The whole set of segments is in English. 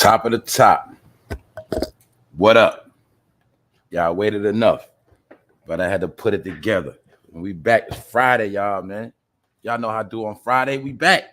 Top of the top. What up? Y'all waited enough, but I had to put it together. And we back. It's Friday, y'all, man. Y'all know how I do on Friday. We back.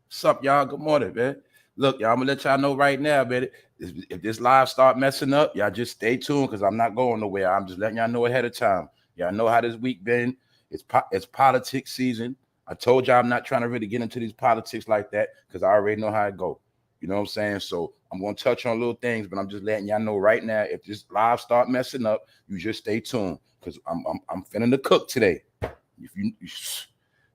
What's up, y'all? Good morning, man. Look, y'all, I'm going to let y'all know right now, man. If this live start messing up, y'all just stay tuned because I'm not going nowhere. I'm just letting y'all know ahead of time. Y'all know how this week been. It's politics season. I told y'all I'm not trying to really get into these politics like that because I already know how it go. You know what I'm saying? So I'm going to touch on little things, but I'm just letting y'all know right now, if this live start messing up, you just stay tuned because I'm finna to cook today. If you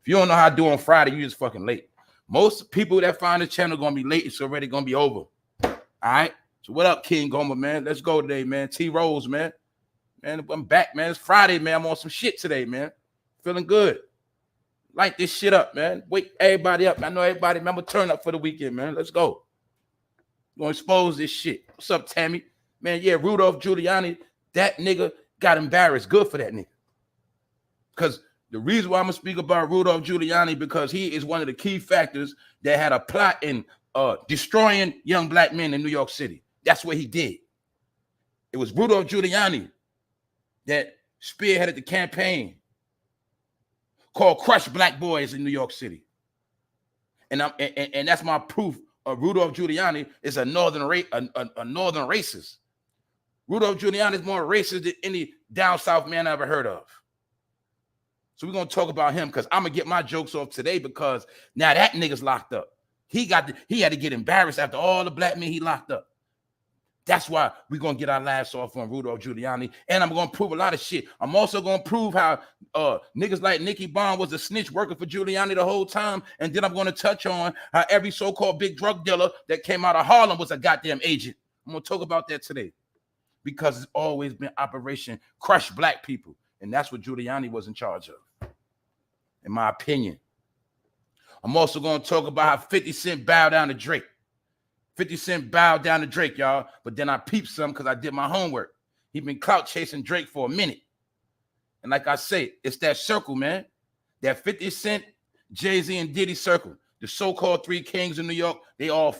don't know how to do on Friday, you just fucking late. Most people that find the channel going to be late. It's already going to be over. All right? So what up, King Goma, man? Let's go today, man. T-Rose, man. Man, I'm back, man. It's Friday, man. I'm on some shit today, man. Feeling good. Light this shit up, man. Wake everybody up. I know everybody remember turn up for the weekend, man. Let's go. Gonna expose this shit. What's up, Tammy? Man, yeah, Rudolph Giuliani, that nigga got embarrassed. Good for that nigga. Because the reason why I'm gonna speak about Rudolph Giuliani, because he is one of the key factors that had a plot in destroying young black men in New York City. That's what he did. It was Rudolph Giuliani that spearheaded the campaign called Crush Black Boys in New York City. And that's my proof of Rudolph Giuliani is a northern racist. Rudolph Giuliani is more racist than any down south man I ever heard of. So we're gonna talk about him because I'm gonna get my jokes off today because now that nigga's locked up. He had to get embarrassed after all the black men he locked up. That's why we're going to get our laughs off on Rudolph Giuliani. And I'm going to prove a lot of shit. I'm also going to prove how niggas like Nicky Bond was a snitch working for Giuliani the whole time. And then I'm going to touch on how every so-called big drug dealer that came out of Harlem was a goddamn agent. I'm going to talk about that today because it's always been Operation Crush Black People. And that's what Giuliani was in charge of, in my opinion. I'm also going to talk about how 50 Cent bowed down to Drake. 50 Cent bowed down to Drake, y'all. But then I peeped some because I did my homework. He been clout chasing Drake for a minute. And like I say, it's that circle, man. That 50 Cent, Jay-Z, and Diddy circle. The so-called three kings in New York, they all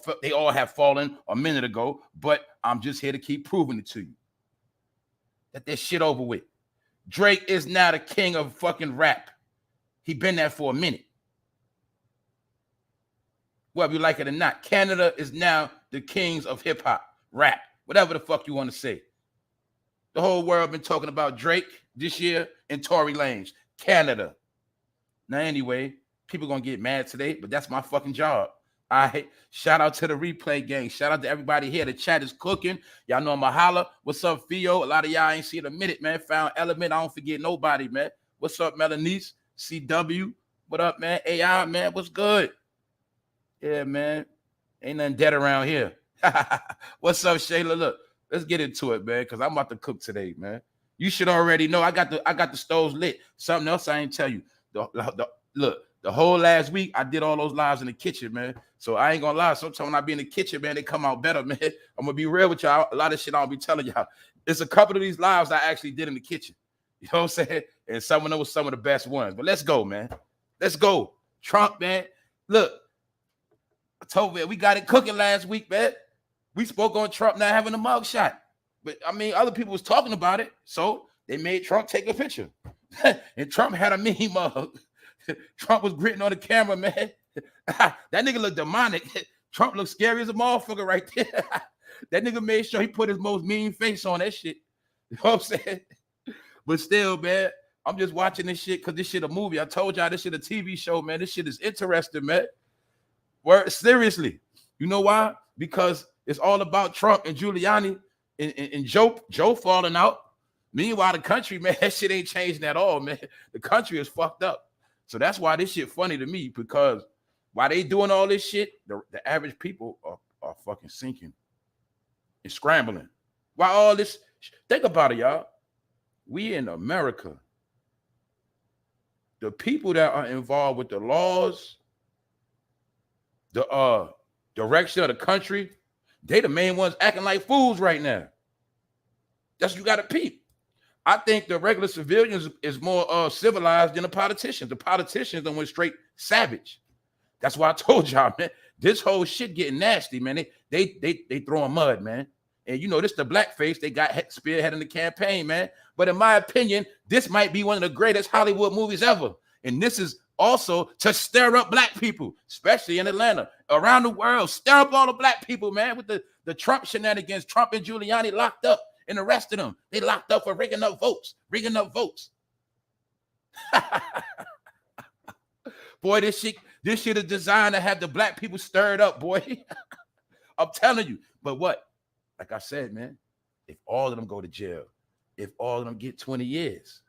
have fallen a minute ago. But I'm just here to keep proving it to you. That shit over with. Drake is now the king of fucking rap. He been there for a minute. Whether you like it or not, Canada is now the kings of hip-hop, rap, whatever the fuck you want to say. The whole world been talking about Drake this year and Tory Lanez, Canada. Now, anyway, people going to get mad today, but that's my fucking job. All right, shout out to the replay gang. Shout out to everybody here. The chat is cooking. Y'all know I'm a holla. What's up, Theo? A lot of y'all ain't seen a minute, man. Found Element. I don't forget nobody, man. What's up, Melanice? CW? What up, man? AI, man? What's good? Yeah, man. Ain't nothing dead around here. What's up, Shayla? Look, let's get into it, man, because I'm about to cook today, man. You should already know I got the stoves lit. Something else I ain't tell you. Look, the whole last week, I did all those lives in the kitchen, man. So I ain't gonna lie. Sometimes when I be in the kitchen, man, they come out better, man. I'm gonna be real with y'all. A lot of shit I don't be telling y'all. It's a couple of these lives I actually did in the kitchen. You know what I'm saying? And some of them was some of the best ones. But let's go, man. Let's go. Trump, man. Look. I told you, we got it cooking last week, man. We spoke on Trump not having a mugshot. But, I mean, other people was talking about it, so they made Trump take a picture. And Trump had a mini mug. Trump was gritting on the camera, man. That nigga looked demonic. Trump looked scary as a motherfucker right there. That nigga made sure he put his most mean face on that shit. You know what I'm saying? But still, man, I'm just watching this shit because this shit a movie. I told y'all this shit a TV show, man. This shit is interesting, man. Seriously, you know why? Because it's all about Trump and Giuliani and Joe falling out. Meanwhile, the country, man, that shit ain't changing at all, man. The country is fucked up. So that's why this shit funny to me, because while they doing all this shit, the average people are fucking sinking and scrambling. Why all this? Think about it, y'all. We in America. The people that are involved with the laws, the direction of the country, they the main ones acting like fools right now. That's what you got to peep. I think the regular civilians is more civilized than the politicians. The politicians done went straight savage. That's why I told y'all, man, This whole shit getting nasty, man. They throwing mud, man. And you know, this the blackface they got spearheading the campaign, man. But in my opinion, this might be one of the greatest Hollywood movies ever. And this is also to stir up black people, especially in Atlanta, around the world. Stir up all the black people, man, with the Trump shenanigans. Trump and Giuliani locked up and the rest of them. They locked up for rigging up votes. Boy, this shit is designed to have the black people stirred up, boy. I'm telling you. But what? Like I said, man, if all of them go to jail, if all of them get 20 years,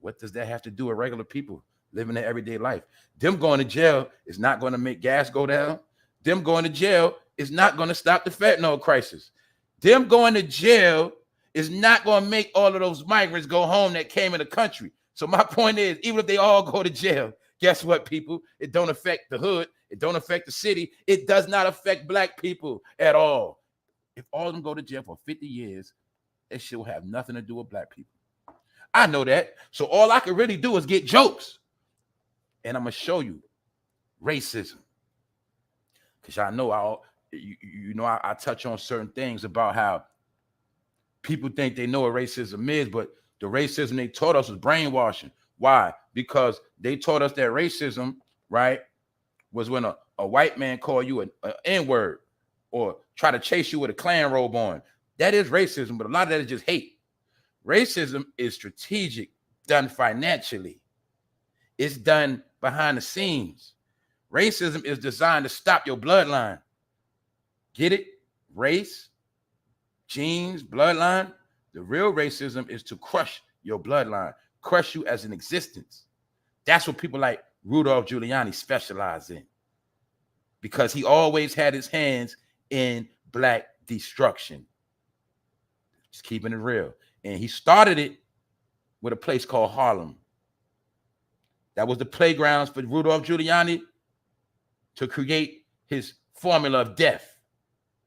what does that have to do with regular people living their everyday life? Them going to jail is not going to make gas go down. Them going to jail is not going to stop the fentanyl crisis. Them going to jail is not going to make all of those migrants go home that came in the country. So my point is, even if they all go to jail, guess what, people? It don't affect the hood. It don't affect the city. It does not affect black people at all. If all of them go to jail for 50 years, that shit will have nothing to do with black people. I know that. So all I can really do is get jokes. And I'm going to show you racism. Because I know I touch on certain things about how people think they know what racism is, but the racism they taught us was brainwashing. Why? Because they taught us that racism, right, was when a white man called you an N-word or try to chase you with a Klan robe on. That is racism, but a lot of that is just hate. Racism is strategic, done financially. It's done behind the scenes. Racism is designed to stop your bloodline. Get it? Race, genes, bloodline. The real racism is to crush your bloodline, crush you as an existence. That's what people like Rudolph Giuliani specialize in, because he always had his hands in black destruction. Just keeping it real. And he started it with a place called Harlem. That was the playgrounds for Rudolph Giuliani to create his formula of death,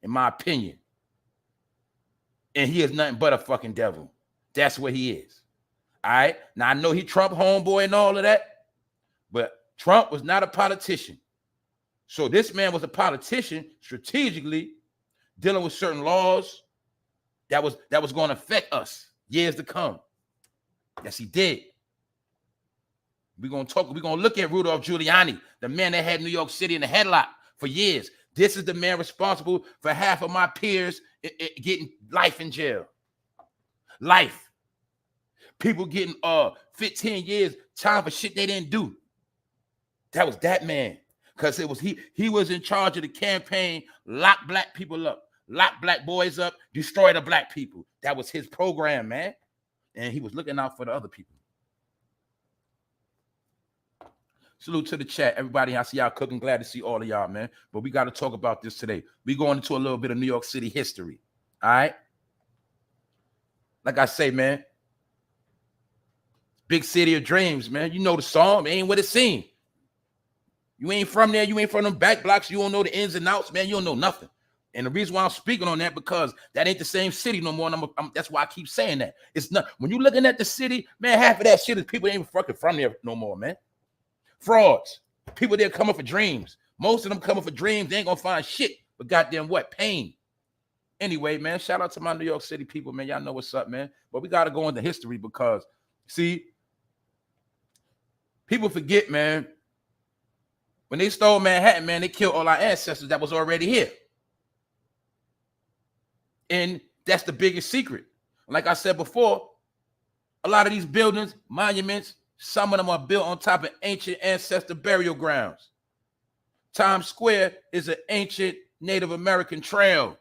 in my opinion. And he is nothing but a fucking devil. That's what he is. All right? Now, I know he Trump homeboy and all of that, but Trump was not a politician. So this man was a politician strategically dealing with certain laws that was going to affect us years to come. Yes, he did. We're going to look at Rudolph Giuliani, the man that had New York City in the headlock for years. This is the man responsible for half of my peers getting life in jail. Life. People getting 15 years time for shit they didn't do. That was that man. Because it was he was in charge of the campaign, lock black people up, lock black boys up, destroy the black people. That was his program, man. And he was looking out for the other people. Salute to the chat, everybody. I see y'all cooking. Glad to see all of y'all, man. But we got to talk about this today. We going into a little bit of New York City history. All right. Like I say, man, big city of dreams, man. You know the song, it ain't what it seems. You ain't from there. You ain't from them back blocks. You don't know the ins and outs, man. You don't know nothing. And the reason why I'm speaking on that, because that ain't the same city no more. And that's why I keep saying that. It's not. When you're looking at the city, man, half of that shit is people ain't even fucking from there no more, man. Frauds. People there coming for dreams. Most of them coming for dreams. They ain't gonna find shit but goddamn what? Pain. Anyway, man, shout out to my New York City people, man. Y'all know what's up, man. But we got to go into history because, see, people forget, man, when they stole Manhattan, man, they killed all our ancestors that was already here. And that's the biggest secret. Like I said before, a lot of these buildings, monuments, some of them are built on top of ancient ancestor burial grounds. Times Square is an ancient Native American trail.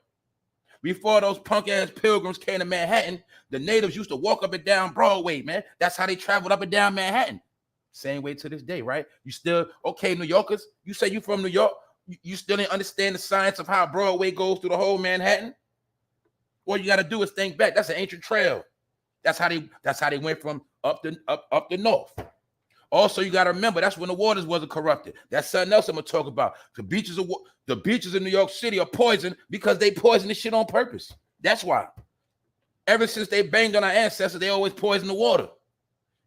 Before those punk-ass pilgrims came to Manhattan, the natives used to walk up and down Broadway, man. That's how they traveled up and down Manhattan. Same way to this day, right? You still, okay, New Yorkers, you say you from New York, you still didn't understand the science of how Broadway goes through the whole Manhattan? All you got to do is think back. That's an ancient trail. That's how they went from up the north. Also, you got to remember, that's when the waters wasn't corrupted. That's something else I'm going to talk about. The beaches in New York City are poisoned because they poison this shit on purpose. That's why. Ever since they banged on our ancestors, they always poison the water.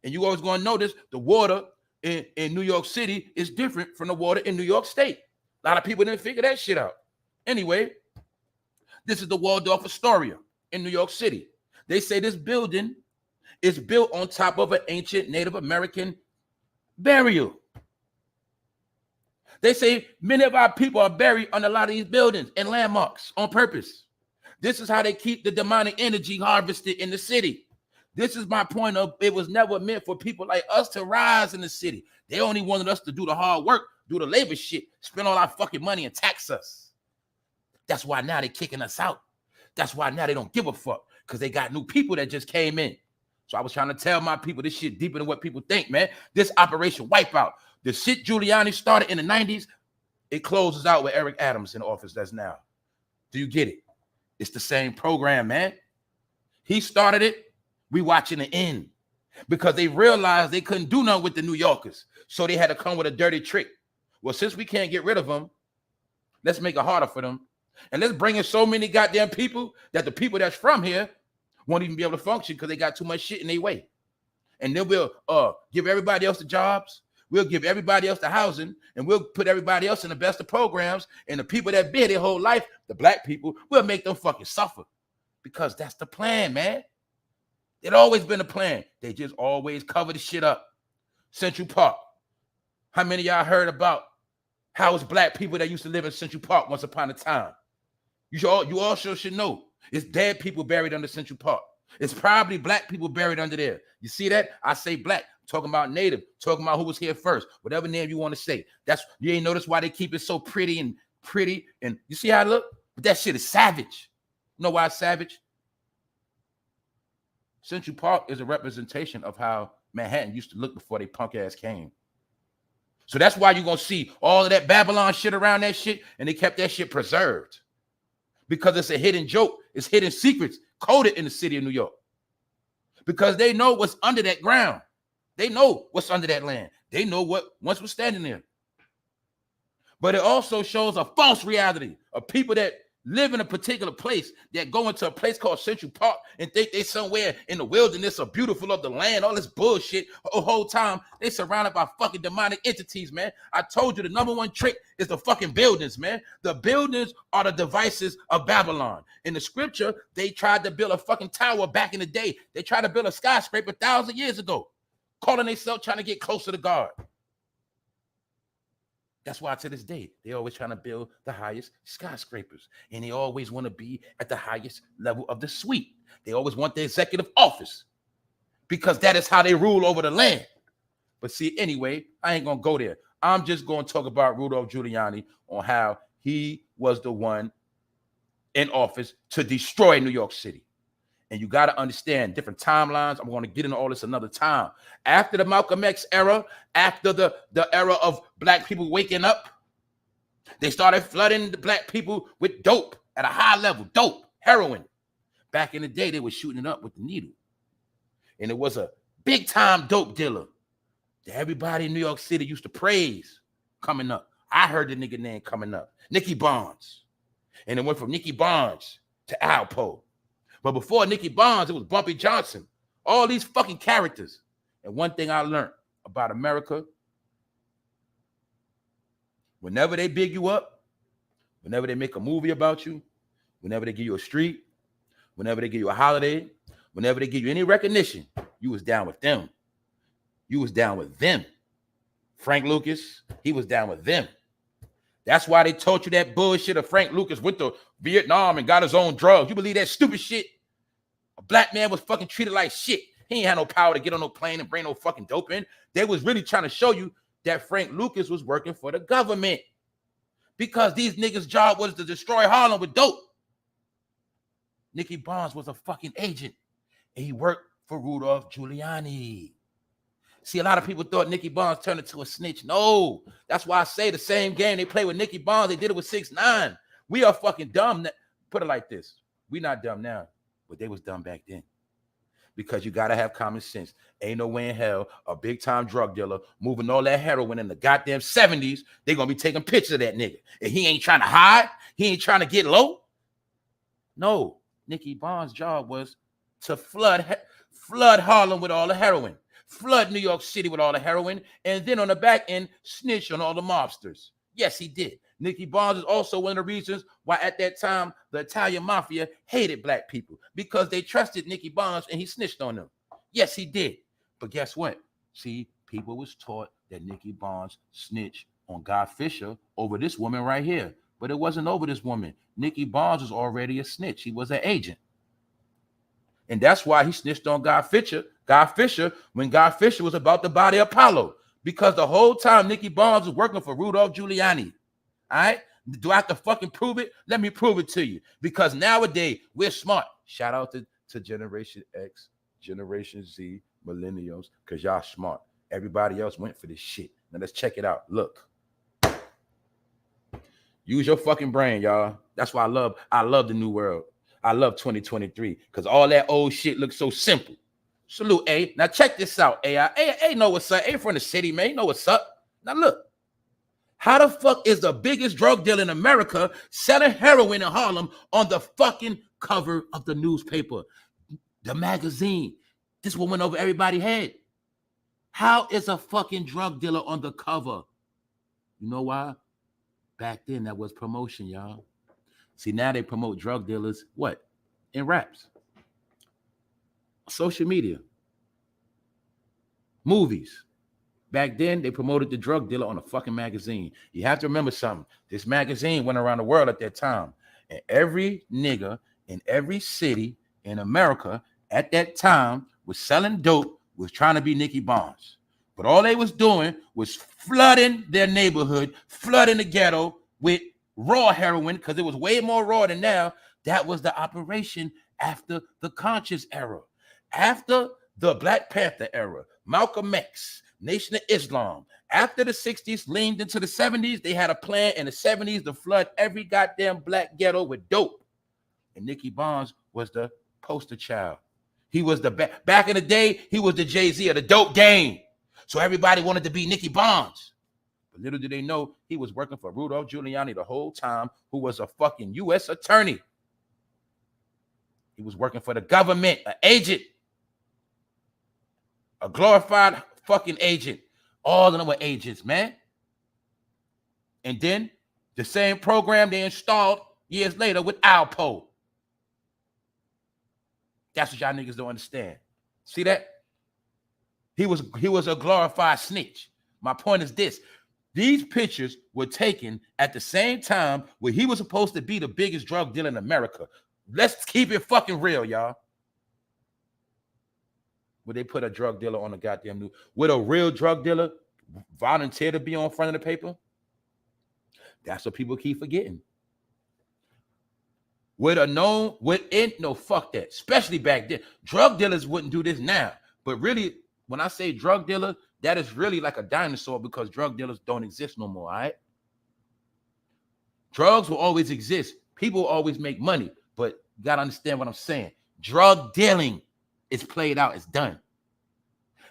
And you always going to notice the water in New York City is different from the water in New York State. A lot of people didn't figure that shit out. Anyway, this is the Waldorf Astoria in New York City. They say this building is built on top of an ancient Native American burial. They say many of our people are buried on a lot of these buildings and landmarks on purpose. This is how they keep the demonic energy harvested in the city. This is my point of it was never meant for people like us to rise in the city. They only wanted us to do the hard work, do the labor shit, spend all our fucking money and tax us. That's why now they're kicking us out. That's why now they don't give a fuck because they got new people that just came in. So I was trying to tell my people this shit deeper than what people think, man. This Operation Wipeout, the shit Giuliani started in the 90s, it closes out with Eric Adams in office that's now. Do you get it? It's the same program, man. He started it. We watching the end because they realized they couldn't do nothing with the New Yorkers. So they had to come with a dirty trick. Well, since we can't get rid of them, let's make it harder for them. And let's bring in so many goddamn people that the people that's from here won't even be able to function because they got too much shit in their way. And then we'll give everybody else the jobs. We'll give everybody else the housing, and we'll put everybody else in the best of programs. And the people that been their whole life, the black people, we'll make them fucking suffer because that's the plan, man. It always been a plan. They just always cover the shit up. Central Park. How many of y'all heard about how it's black people that used to live in Central Park once upon a time? You also should know it's dead people buried under Central Park. It's probably black people buried under there. You see that? I say black. Talking about native, talking about who was here first, whatever name you want to say. That's you ain't notice why they keep it so pretty and you see how it look? But that shit is savage. You know why it's savage? Central Park is a representation of how Manhattan used to look before they punk ass came. So that's why you're gonna see all of that Babylon shit around that shit, and they kept that shit preserved. Because it's a hidden joke, it's hidden secrets coded in the city of New York. Because they know what's under that ground. They know what's under that land. They know what once was standing there. But it also shows a false reality of people that live in a particular place that go into a place called Central Park and think they somewhere in the wilderness or beautiful of the land, all this bullshit. The whole time they surrounded by fucking demonic entities, man. I told you the number one trick is the fucking buildings, man. The buildings are the devices of Babylon. In the scripture, they tried to build a fucking tower back in the day. They tried to build a skyscraper 1,000 years ago, calling themselves trying to get closer to God. That's why to this day, they always trying to build the highest skyscrapers. And they always want to be at the highest level of the suite. They always want the executive office because that is how they rule over the land. But see, anyway, I ain't going to go there. I'm just going to talk about Rudolph Giuliani on how he was the one in office to destroy New York City. And you got to understand different timelines. I'm going to get into all this another time. After the Malcolm X era, after the era of black people waking up, they started flooding the black people with dope at a high level, dope, heroin. Back in the day, they were shooting it up with the needle. And it was a big time dope dealer that everybody in New York City used to praise coming up. I heard the nigga name coming up, Nicky Barnes. And it went from Nicky Barnes to Alpo. But before Nicky Barnes, it was Bumpy Johnson. All these fucking characters. And one thing I learned about America, whenever they big you up, whenever they make a movie about you, whenever they give you a street, whenever they give you a holiday, whenever they give you any recognition, you was down with them. You was down with them. Frank Lucas, he was down with them. That's why they taught you that bullshit of Frank Lucas went to Vietnam and got his own drugs. You believe that stupid shit? A black man was fucking treated like shit. He ain't had no power to get on no plane and bring no fucking dope in. They was really trying to show you that Frank Lucas was working for the government because these niggas' job was to destroy Harlem with dope. Nicky Barnes was a fucking agent and he worked for Rudolph Giuliani. See, a lot of people thought Nicky Barnes turned into a snitch. No, that's why I say the same game they play with Nicky Barnes, they did it with 6ix9ine. We are fucking dumb. Put it like this. We not dumb now, but they was dumb back then. Because you got to have common sense. Ain't no way in hell a big-time drug dealer moving all that heroin in the goddamn 70s, they going to be taking pictures of that nigga. And he ain't trying to hide. He ain't trying to get low. No, Nicky Barnes' job was to flood Harlem with all the heroin. Flood New York City with all the heroin, and then on the back end, snitch on all the mobsters. Yes, he did. Nicky Barnes is also one of the reasons why at that time the Italian mafia hated black people, because they trusted Nicky Barnes and he snitched on them. Yes, he did. But guess what? See, people was taught that Nicky Barnes snitched on Guy Fisher over this woman right here. But it wasn't over this woman. Nicky Barnes was already a snitch. He was an agent. And that's why he snitched on Guy Fisher, when Guy Fisher was about to buy the Apollo. Because the whole time Nicky Barnes was working for Rudolph Giuliani. All right? Do I have to fucking prove it? Let me prove it to you. Because nowadays, we're smart. Shout out to Generation X, Generation Z, Millennials, because y'all smart. Everybody else went for this shit. Now let's check it out. Look. Use your fucking brain, y'all. That's why I love the new world. I love 2023 because all that old shit looks so simple. Salute, A. Now check this out, AI. A know what's up. A from the city, man. You know what's up. Now look. How the fuck is the biggest drug dealer in America selling heroin in Harlem on the fucking cover of the newspaper, the magazine? This one went over everybody's head. How is a fucking drug dealer on the cover? You know why? Back then, that was promotion, y'all. See, now they promote drug dealers, what? In raps. Social media. Movies. Back then, they promoted the drug dealer on a fucking magazine. You have to remember something. This magazine went around the world at that time. And every nigga in every city in America at that time was selling dope, was trying to be Nicky Barnes. But all they was doing was flooding their neighborhood, flooding the ghetto with raw heroin, because it was way more raw than now. That was the operation after the conscious era. After the Black Panther era, Malcolm X, Nation of Islam. After the 60s leaned into the 70s, they had a plan in the 70s to flood every goddamn black ghetto with dope. And Nicky Barnes was the poster child. He was the back in the day, he was the Jay-Z of the dope game. So everybody wanted to be Nicky Barnes. But little did they know he was working for Rudolph Giuliani the whole time, who was a fucking U.S. attorney. He was working for the government, an agent. A glorified fucking agent. All of them were agents, man. And then the same program they installed years later with Alpo. That's what y'all niggas don't understand. See that? He was a glorified snitch. My point is this. These pictures were taken at the same time where he was supposed to be the biggest drug dealer in America. Let's keep it fucking real, y'all. Would they put a drug dealer on the goddamn news? Would a real drug dealer volunteer to be on front of the paper? That's what people keep forgetting. No, fuck that. Especially back then. Drug dealers wouldn't do this now. But really, when I say drug dealer, that is really like a dinosaur, because drug dealers don't exist no more, all right? Drugs will always exist. People will always make money. But you got to understand what I'm saying. Drug dealing is played out. It's done.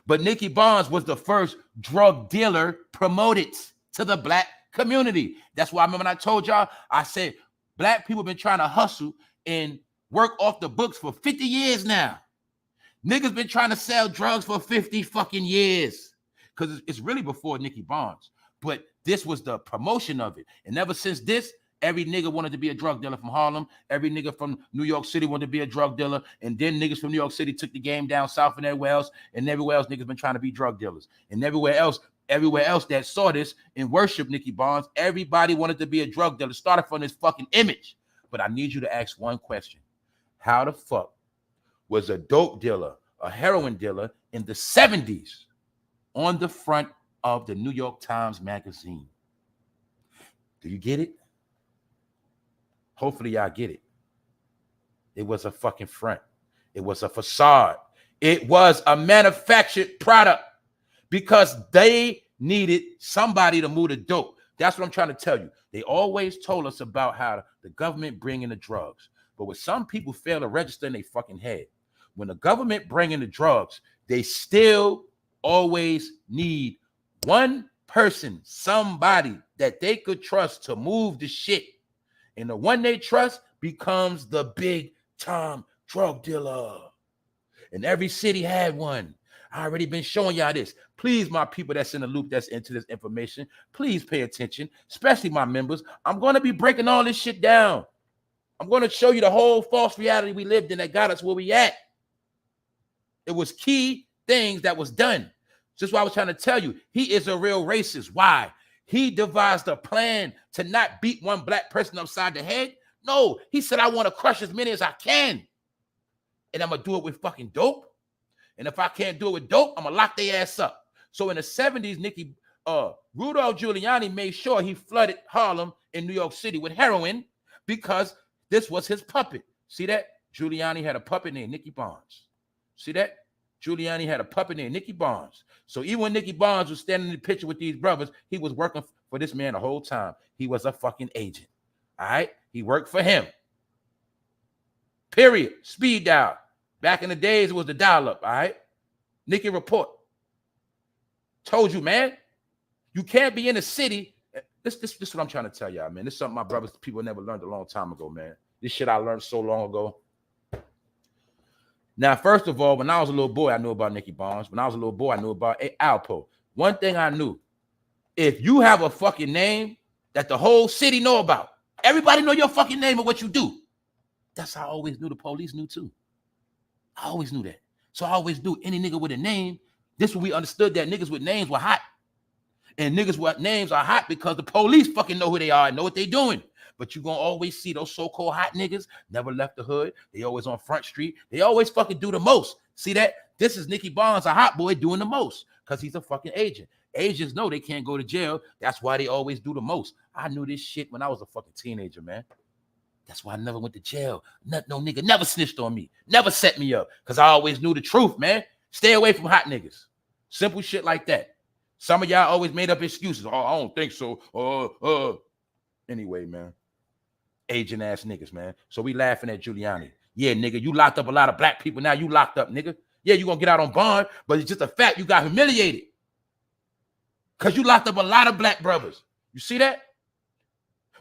But Nicky Barnes was the first drug dealer promoted to the black community. That's why I remember when I told y'all, I said, black people been trying to hustle and work off the books for 50 years now. Niggas been trying to sell drugs for 50 fucking years. Because it's really before Nicky Barnes. But this was the promotion of it. And ever since this, every nigga wanted to be a drug dealer from Harlem. Every nigga from New York City wanted to be a drug dealer. And then niggas from New York City took the game down south and everywhere else. And everywhere else, niggas been trying to be drug dealers. And everywhere else that saw this and worshiped Nicky Barnes, everybody wanted to be a drug dealer. Started from this fucking image. But I need you to ask one question. How the fuck was a dope dealer, a heroin dealer in the 70s on the front of the New York Times magazine? Do you get it? Hopefully y'all get it. It was a fucking front. It was a facade. It was a manufactured product because they needed somebody to move the dope. That's what I'm trying to tell you. They always told us about how the government bring in the drugs. But what some people fail to register in their fucking head, when the government bring in the drugs, they still always need one person, somebody that they could trust to move the shit. And the one they trust becomes the big time drug dealer. And every city had one. I already been showing y'all this. Please, my people that's in the loop, that's into this information, please pay attention, especially my members. I'm going to be breaking all this shit down. I'm going to show you the whole false reality we lived in that got us where we at. It was key things that was done. Just what I was trying to tell you. He is a real racist. Why? He devised a plan to not beat one black person upside the head. No, he said, I want to crush as many as I can. And I'm going to do it with fucking dope. And if I can't do it with dope, I'm going to lock their ass up. So in the 70s, Rudolph Giuliani made sure he flooded Harlem in New York City with heroin because this was his puppet. See that? Giuliani had a puppet named Nicky Barnes. See that? Giuliani had a puppet named Nicky Barnes. So even when Nicky Barnes was standing in the picture with these brothers, he was working for this man the whole time. He was a fucking agent. All right? He worked for him. Period. Speed dial. Back in the days, it was the dial-up, all right? Nicky report. Told you, man. You can't be in the city. This is what I'm trying to tell y'all, man. This is something my brothers, people never learned a long time ago, man. This shit I learned so long ago. Now, first of all, when I was a little boy, I knew about Nicky Barnes. When I was a little boy, I knew about Alpo. One thing I knew, if you have a fucking name that the whole city know about, everybody know your fucking name and what you do. That's how I always knew the police knew too. I always knew that. So I always knew any nigga with a name, this when we understood that niggas with names were hot. And niggas with names are hot because the police fucking know who they are and know what they doing. But you're going to always see those so-called hot niggas never left the hood. They always on Front Street. They always fucking do the most. See that? This is Nicky Barnes, a hot boy, doing the most because he's a fucking agent. Agents know they can't go to jail. That's why they always do the most. I knew this shit when I was a fucking teenager, man. That's why I never went to jail. No nigga never snitched on me. Never set me up because I always knew the truth, man. Stay away from hot niggas. Simple shit like that. Some of y'all always made up excuses. Oh, I don't think so. Anyway, man. Agent ass niggas, man. So we laughing at Giuliani. Yeah, nigga, you locked up a lot of black people. Now you locked up, nigga. Yeah, you gonna get out on bond, but it's just a fact you got humiliated. Because you locked up a lot of black brothers. You see that?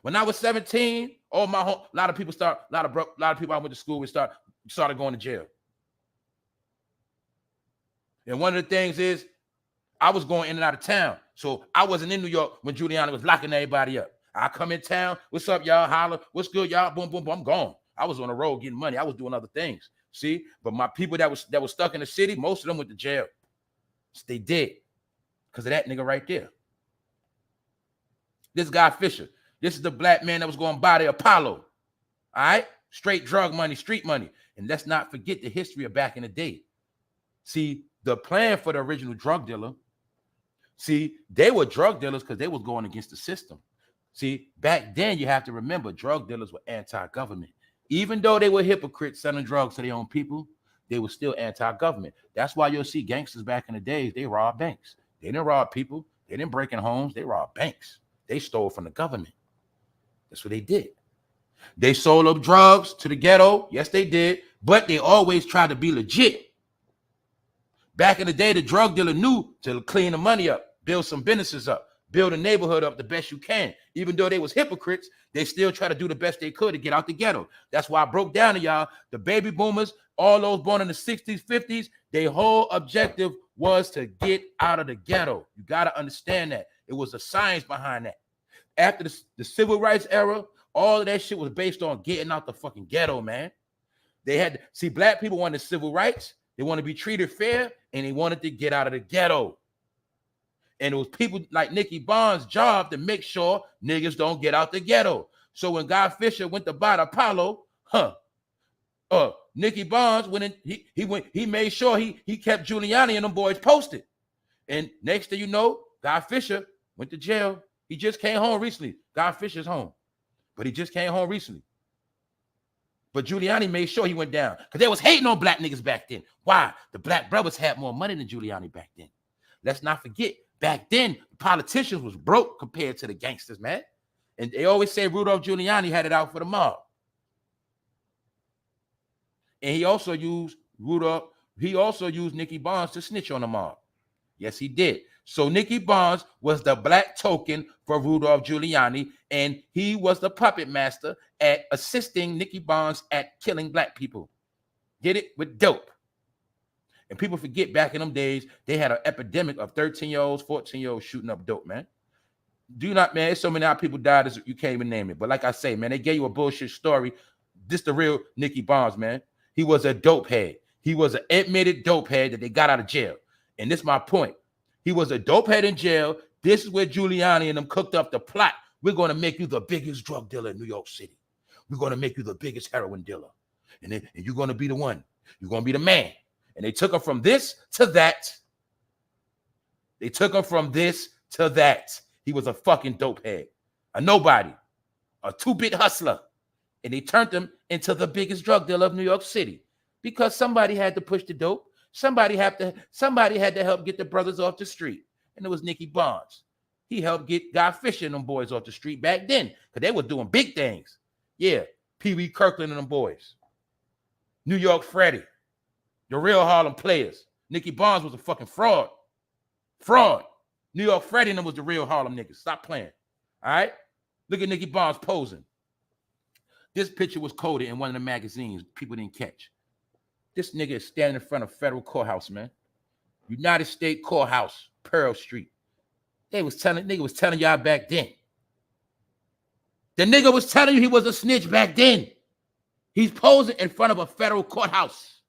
When I was 17, a lot of people I went to school with started going to jail. And one of the things is I was going in and out of town. So I wasn't in New York when Giuliani was locking everybody up. I come in town. What's up, y'all? Holler. What's good, y'all? Boom, boom, boom. I'm gone. I was on the road getting money. I was doing other things. See? But my people that was stuck in the city, most of them went to jail. They did. Because of that nigga right there. This guy Fisher. This is the black man that was going to buy the Apollo. All right? Straight drug money, street money. And let's not forget the history of back in the day. See, the plan for the original drug dealer, they were drug dealers because they was going against the system. See, back then, you have to remember, drug dealers were anti-government. Even though they were hypocrites selling drugs to their own people, they were still anti-government. That's why you'll see gangsters back in the days, they robbed banks. They didn't rob people. They didn't break in homes. They robbed banks. They stole from the government. That's what they did. They sold up drugs to the ghetto. Yes, they did. But they always tried to be legit. Back in the day, the drug dealer knew to clean the money up, build some businesses up, build a neighborhood up the best you can. Even though they was hypocrites, they still try to do the best they could to get out the ghetto. That's why I broke down to y'all, the baby boomers, all those born in the 60s, 50s, their whole objective was to get out of the ghetto. You got to understand that. It was a science behind that. After the civil rights era, all of that shit was based on getting out the fucking ghetto, man. They had to see black people wanted civil rights. They want to be treated fair, and they wanted to get out of the ghetto. And it was people like Nicky Barnes' job to make sure niggas don't get out the ghetto. So when Guy Fisher went to buy the Apollo, Nicky Barnes went in, he made sure he kept Giuliani and them boys posted. And next thing you know, Guy Fisher went to jail. He just came home recently. Guy Fisher's home. But he just came home recently. But Giuliani made sure he went down. Because they was hating on black niggas back then. Why? The black brothers had more money than Giuliani back then. Let's not forget, back then, politicians was broke compared to the gangsters, man. And they always say Rudolph Giuliani had it out for the mob. And he also used Nicky Barnes to snitch on the mob. Yes, he did. So Nicky Barnes was the black token for Rudolph Giuliani, and he was the puppet master at assisting Nicky Barnes at killing black people. Did it with dope. And people forget back in them days, they had an epidemic of 13-year-olds, 14-year-olds shooting up dope, man. Do not, man. There's so many people died, you can't even name it. But like I say, man, they gave you a bullshit story. This the real Nicky Barnes, man. He was a dope head. He was an admitted dope head that they got out of jail. And this is my point. He was a dope head in jail. This is where Giuliani and them cooked up the plot. We're going to make you the biggest drug dealer in New York City. We're going to make you the biggest heroin dealer. And you're going to be the one. You're going to be the man. And they took him from this to that. They took him from this to that. He was a fucking dope head, a nobody, a two-bit hustler. And they turned him into the biggest drug dealer of New York City because somebody had to push the dope. Somebody had to help get the brothers off the street. And it was Nicky Barnes. He helped get Guy Fisher and them boys off the street back then because they were doing big things. Yeah, Pee Wee Kirkland and them boys. New York Freddie. The real Harlem players. Nicky Barnes was a fucking fraud. Fraud. New York Freddie and them was the real Harlem niggas. Stop playing. All right? Look at Nicky Barnes posing. This picture was coded in one of the magazines people didn't catch. This nigga is standing in front of federal courthouse, man. United States Courthouse, Pearl Street. Nigga was telling y'all back then. The nigga was telling you he was a snitch back then. He's posing in front of a federal courthouse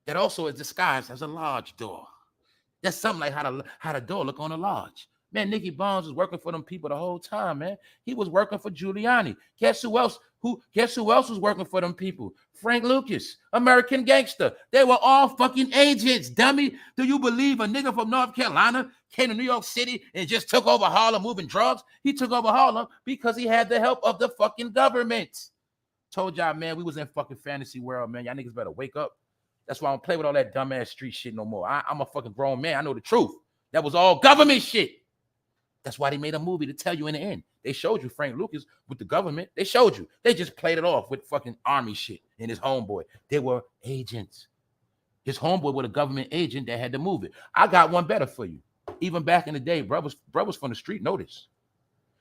that also is disguised as a lodge door. That's something like how the door look on a lodge. Man, Nicky Barnes was working for them people the whole time, man. He was working for Giuliani. Guess who else was working for them people? Frank Lucas, American Gangster. They were all fucking agents, dummy. Do you believe a nigga from North Carolina came to New York City and just took over Harlem moving drugs? He took over Harlem because he had the help of the fucking government. Told y'all, man, we was in fucking fantasy world, man. Y'all niggas better wake up. That's why I don't play with all that dumbass street shit no more. I'm a fucking grown man. I know the truth. That was all government shit. That's why they made a movie to tell you in the end. They showed you Frank Lucas with the government. They showed you. They just played it off with fucking army shit and his homeboy. They were agents. His homeboy was a government agent that had to move it. I got one better for you. Even back in the day, brothers from the street know this.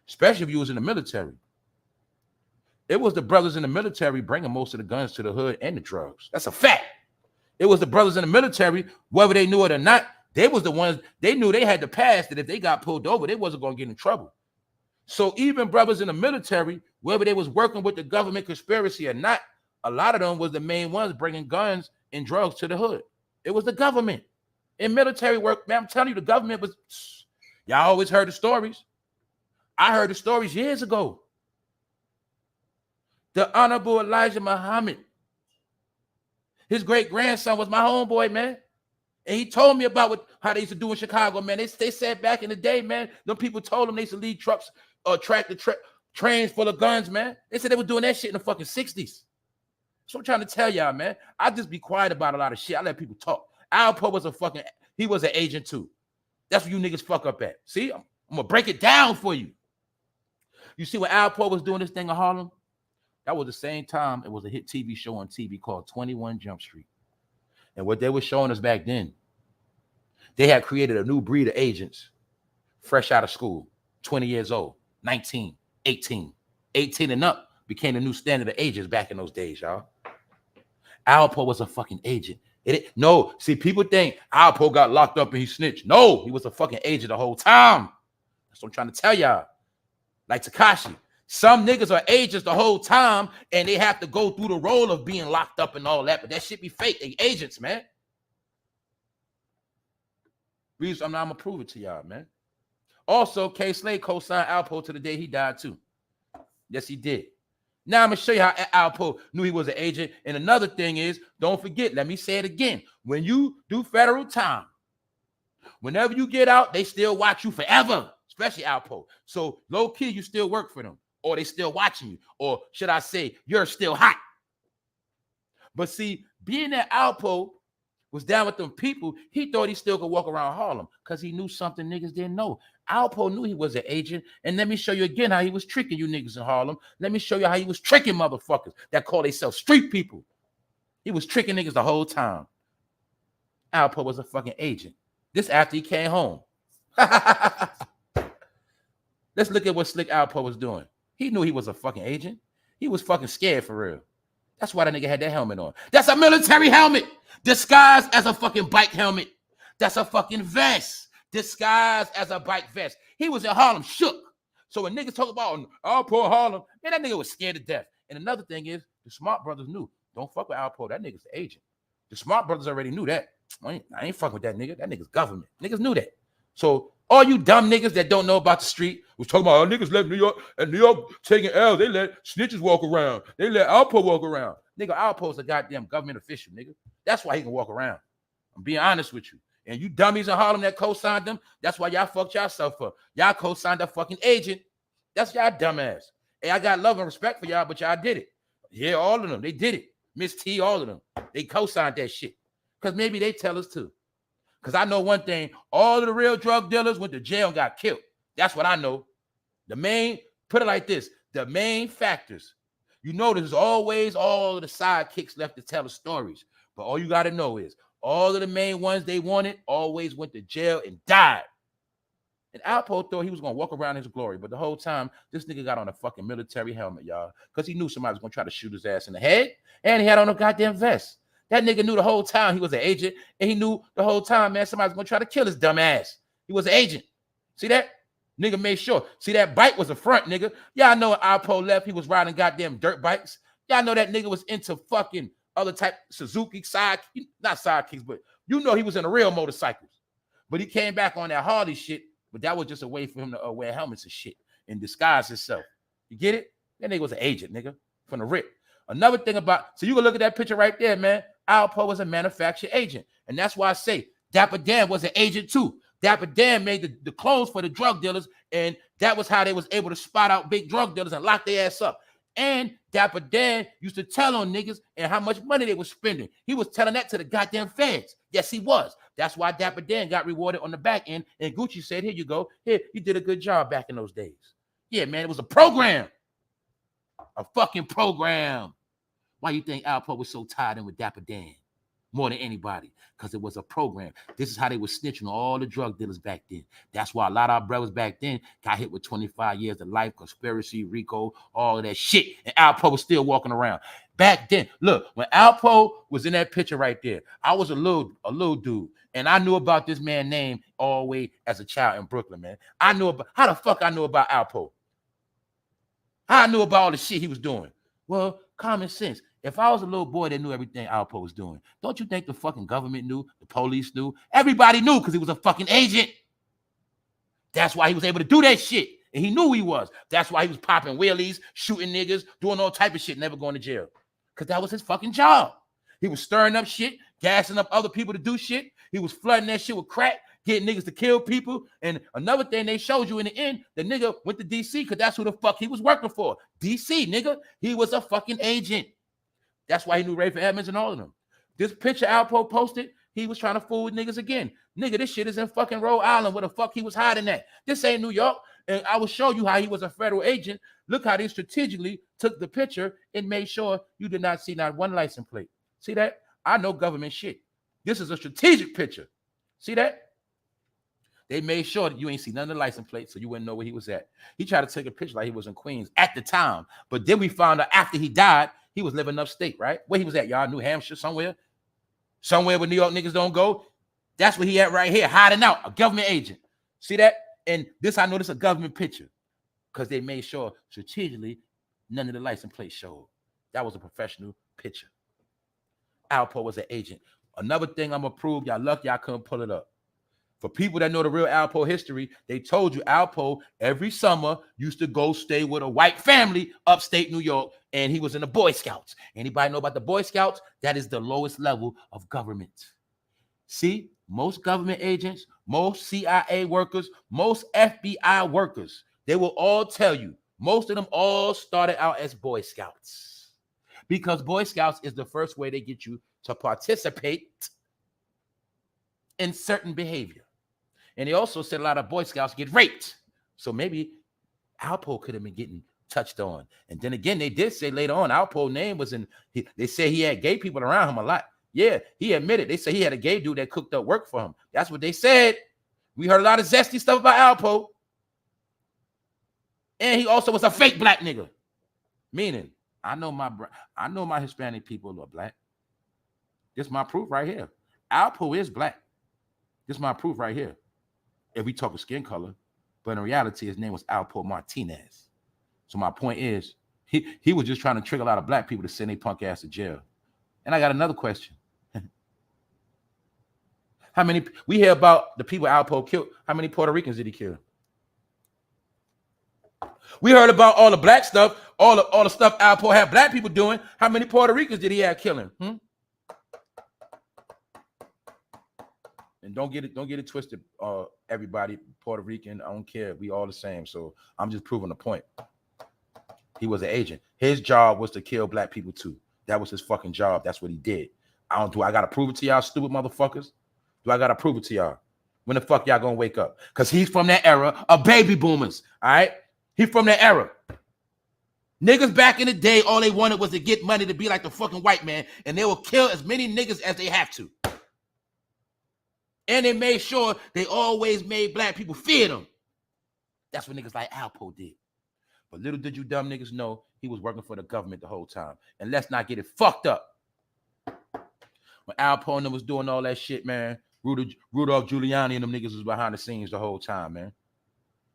Especially if you was in the military. It was the brothers in the military bringing most of the guns to the hood and the drugs. That's a fact. It was the brothers in the military, whether they knew it or not. They was the ones, they knew they had to pass that if they got pulled over, they wasn't going to get in trouble. So even brothers in the military, whether they was working with the government conspiracy or not, a lot of them was the main ones bringing guns and drugs to the hood. It was the government. In military work, man, I'm telling you, the government was, y'all always heard the stories. I heard the stories years ago. The Honorable Elijah Muhammad, his great-grandson was my homeboy, man. And he told me about how they used to do in Chicago, man. They said back in the day, man, them people told them they used to lead trucks or trains full of guns, man. They said they were doing that shit in the fucking 60s. So I'm trying to tell y'all, man. I just be quiet about a lot of shit. I let people talk. Alpo was he was an agent too. That's what you niggas fuck up at. See, I'm going to break it down for you. You see when Alpo was doing this thing in Harlem? That was the same time it was a hit TV show on TV called 21 Jump Street. And what they were showing us back then, they had created a new breed of agents, fresh out of school, 20 years old, 19, 18. 18 and up became the new standard of agents back in those days, y'all. Alpo was a fucking agent. No, see, people think Alpo got locked up and he snitched. No, he was a fucking agent the whole time. That's what I'm trying to tell y'all. Like Tekashi. Some niggas are agents the whole time, and they have to go through the role of being locked up and all that, but that shit be fake. They agents, man. I'm going to prove it to y'all, man. Also, K. Slade co-signed Alpo to the day he died, too. Yes, he did. Now I'm going to show you how Alpo knew he was an agent. And another thing is, don't forget, let me say it again. When you do federal time, whenever you get out, they still watch you forever, especially Alpo. So low-key, you still work for them. Or they still watching you, or should I say, you're still hot. But see, being that Alpo was down with them people, he thought he still could walk around Harlem because he knew something niggas didn't know. Alpo knew he was an agent, and let me show you again how he was tricking you niggas in Harlem. Let me show you how he was tricking motherfuckers that call themselves street people. He was tricking niggas the whole time. Alpo was a fucking agent. This after he came home. Let's look at what Slick Alpo was doing. He knew he was a fucking agent. He was fucking scared for real. That's why that nigga had that helmet on. That's a military helmet disguised as a fucking bike helmet. That's a fucking vest disguised as a bike vest. He was in Harlem shook. So when niggas talk about Alpo Harlem, man, that nigga was scared to death. And another thing is, the Smart Brothers knew, don't fuck with Alpo. That nigga's the agent. The Smart Brothers already knew that. I ain't fucking with that nigga. That nigga's government. Niggas knew that. So all you dumb niggas that don't know about the street was talking about, niggas let New York taking L's. They let snitches walk around. They let Alpo walk around. Nigga, Alpo's a goddamn government official, nigga. That's why he can walk around. I'm being honest with you. And you dummies in Harlem that co-signed them, that's why y'all fucked yourself up. Y'all co-signed a fucking agent. That's y'all dumbass. Hey, I got love and respect for y'all, but y'all did it. Yeah, all of them. They did it. Miss T, all of them. They co-signed that shit. Because maybe they tell us too. Because I know one thing, all of the real drug dealers went to jail and got killed. That's what I know. Put it like this, the main factors. You know there's always all of the sidekicks left to tell the stories. But all you got to know is all of the main ones they wanted always went to jail and died. And Alpo thought he was going to walk around in his glory. But the whole time, this nigga got on a fucking military helmet, y'all. Because he knew somebody was going to try to shoot his ass in the head. And he had on a goddamn vest. That nigga knew the whole time he was an agent. And he knew the whole time, man, somebody's going to try to kill his dumb ass. He was an agent. See that? Nigga made sure. See, that bike was a front, nigga. Y'all know when Alpo left, he was riding goddamn dirt bikes. Y'all know that nigga was into fucking other type Suzuki not sidekicks, but you know he was in the real motorcycles. But he came back on that Harley shit, but that was just a way for him to wear helmets and shit and disguise himself. You get it? That nigga was an agent, nigga, from the rip. Another thing so you can look at that picture right there, man. Alpo was a manufacturing agent. And that's why I say Dapper Dan was an agent too. Dapper Dan made the clothes for the drug dealers, and that was how they was able to spot out big drug dealers and lock their ass up. And Dapper Dan used to tell on niggas and how much money they were spending. He was telling that to the goddamn feds. Yes, he was. That's why Dapper Dan got rewarded on the back end. And Gucci said, here you go. Here, you did a good job back in those days. Yeah, man, it was a program. A fucking program. Why you think Alpo was so tied in with Dapper Dan? More than anybody, because it was a program. This is how they were snitching on all the drug dealers back then. That's why a lot of our brothers back then got hit with 25 years of life, conspiracy, RICO, all of that shit. And Alpo was still walking around. Back then, look, when Alpo was in that picture right there, I was a little dude. And I knew about this man's name all the way as a child in Brooklyn, man. I knew about, how the fuck I knew about Alpo? How I knew about all the shit he was doing? Well, common sense. If I was a little boy that knew everything Alpo was doing, don't you think the fucking government knew? The police knew? Everybody knew because he was a fucking agent. That's why he was able to do that shit. And he knew who he was. That's why he was popping wheelies, shooting niggas, doing all type of shit, never going to jail. Because that was his fucking job. He was stirring up shit, gassing up other people to do shit. He was flooding that shit with crack, getting niggas to kill people. And another thing they showed you in the end, the nigga went to D.C. because that's who the fuck he was working for. D.C., nigga. He was a fucking agent. That's why he knew Rafer Edmonds and all of them. This picture Alpo posted, he was trying to fool with niggas again. Nigga, this shit is in fucking Rhode Island where the fuck he was hiding at. This ain't New York. And I will show you how he was a federal agent. Look how they strategically took the picture and made sure you did not see not one license plate. See that? I know government shit. This is a strategic picture. See that? They made sure that you ain't see none of the license plates, so you wouldn't know where he was at. He tried to take a picture like he was in Queens at the time. But then we found out after he died, he was living upstate, right? Where he was at, y'all? New Hampshire, somewhere? Somewhere where New York niggas don't go? That's where he at right here, hiding out, a government agent. See that? And this, I know this is a government picture because they made sure strategically none of the license plates showed. That was a professional picture. Alpo was an agent. Another thing I'm going to prove, y'all lucky I couldn't pull it up. For people that know the real Alpo history, they told you Alpo every summer used to go stay with a white family upstate New York, and he was in the Boy Scouts. Anybody know about the Boy Scouts? That is the lowest level of government. See, most government agents, most CIA workers, most FBI workers, they will all tell you, most of them all started out as Boy Scouts. Because Boy Scouts is the first way they get you to participate in certain behavior. And they also said a lot of Boy Scouts get raped. So maybe Alpo could have been getting touched on. And then again, they did say later on, Alpo's name was in, they said he had gay people around him a lot. Yeah, he admitted. They said he had a gay dude that cooked up work for him. That's what they said. We heard a lot of zesty stuff about Alpo. And he also was a fake black nigga. Meaning, I know my Hispanic people are black. This is my proof right here. Alpo is black. This is my proof right here. If we talk of skin color, but in reality, his name was Alpo Martinez. So my point is, he was just trying to trick a lot of black people to send their punk ass to jail. And I got another question. How many, we hear about the people Alpo killed. How many Puerto Ricans did he kill? We heard about all the black stuff, all the stuff Alpo had black people doing. How many Puerto Ricans did he have killing? And don't get it twisted, everybody. Puerto Rican, I don't care. We all the same. So I'm just proving the point. He was an agent. His job was to kill black people too. That was his fucking job. That's what he did. I gotta prove it to y'all, stupid motherfuckers? Do I gotta prove it to y'all? When the fuck y'all gonna wake up? Because he's from that era of baby boomers. All right? He's from that era. Niggas back in the day, all they wanted was to get money to be like the fucking white man, and they will kill as many niggas as they have to. And they made sure they always made black people fear them. That's what niggas like Alpo did. But little did you dumb niggas know he was working for the government the whole time. And let's not get it fucked up. When Alpo was doing all that shit, man, Rudolph Giuliani and them niggas was behind the scenes the whole time, man.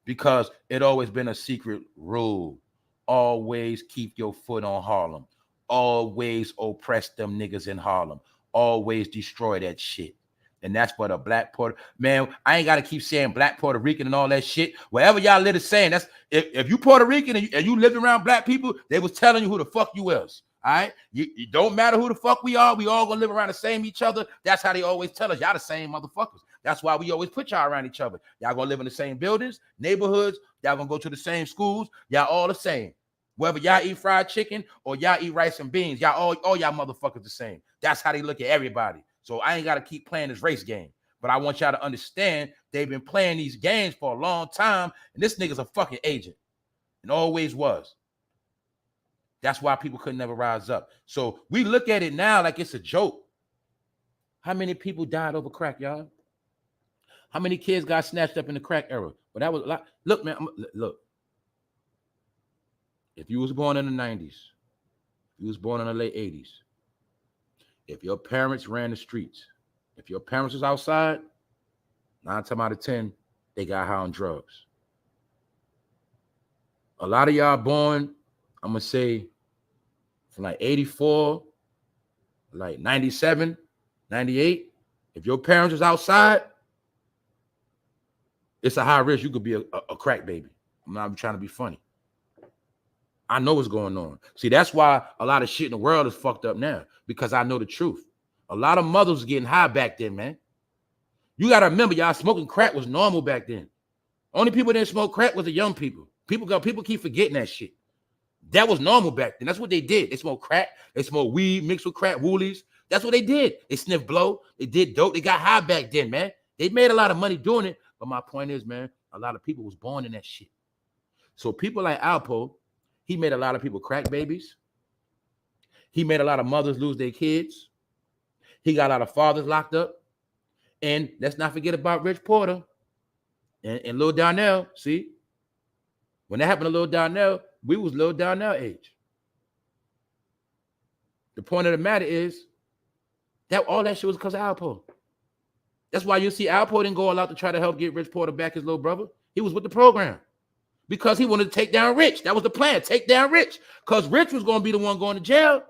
Because it always been a secret rule. Always keep your foot on Harlem. Always oppress them niggas in Harlem. Always destroy that shit. And that's what a black Puerto, man, I ain't got to keep saying black Puerto Rican and all that shit. Wherever y'all live is saying, that's if you Puerto Rican and you lived around black people, they was telling you who the fuck you was. All right? You don't matter who the fuck we are. We all gonna live around the same each other. That's how they always tell us. Y'all the same motherfuckers. That's why we always put y'all around each other. Y'all gonna live in the same buildings, neighborhoods. Y'all gonna go to the same schools. Y'all all the same. Whether y'all eat fried chicken or y'all eat rice and beans, y'all all y'all motherfuckers the same. That's how they look at everybody. So I ain't got to keep playing this race game. But I want y'all to understand they've been playing these games for a long time. And this nigga's a fucking agent. And always was. That's why people could never rise up. So we look at it now like it's a joke. How many people died over crack, y'all? How many kids got snatched up in the crack era? But that was a lot. Look, man, look. If you was born in the 90s, if you was born in the late 80s, if your parents ran the streets, if your parents was outside, 9 times out of 10, they got high on drugs. A lot of y'all born, I'm going to say, from like 84, like 97, 98. If your parents was outside, it's a high risk. You could be a crack baby. I'm not trying to be funny. I know what's going on. See, that's why a lot of shit in the world is fucked up now, because I know the truth. A lot of mothers was getting high back then, man. You got to remember, y'all, smoking crack was normal back then. Only people that didn't smoke crack was the young people. People keep forgetting that shit. That was normal back then. That's what they did. They smoked crack. They smoked weed mixed with crack, woolies. That's what they did. They sniffed blow. They did dope. They got high back then, man. They made a lot of money doing it. But my point is, man, a lot of people was born in that shit. So people like Alpo, he made a lot of people crack babies. He made a lot of mothers lose their kids. He got a lot of fathers locked up. And let's not forget about Rich Porter and Lil Donnell. See, when that happened to Lil Donnell, we was Lil Donnell age. The point of the matter is that all that shit was because of Alpo. That's why you see Alpo didn't go all out to try to help get Rich Porter back, his little brother. He was with the program because he wanted to take down Rich. That was the plan, take down Rich, because Rich was going to be the one going to jail,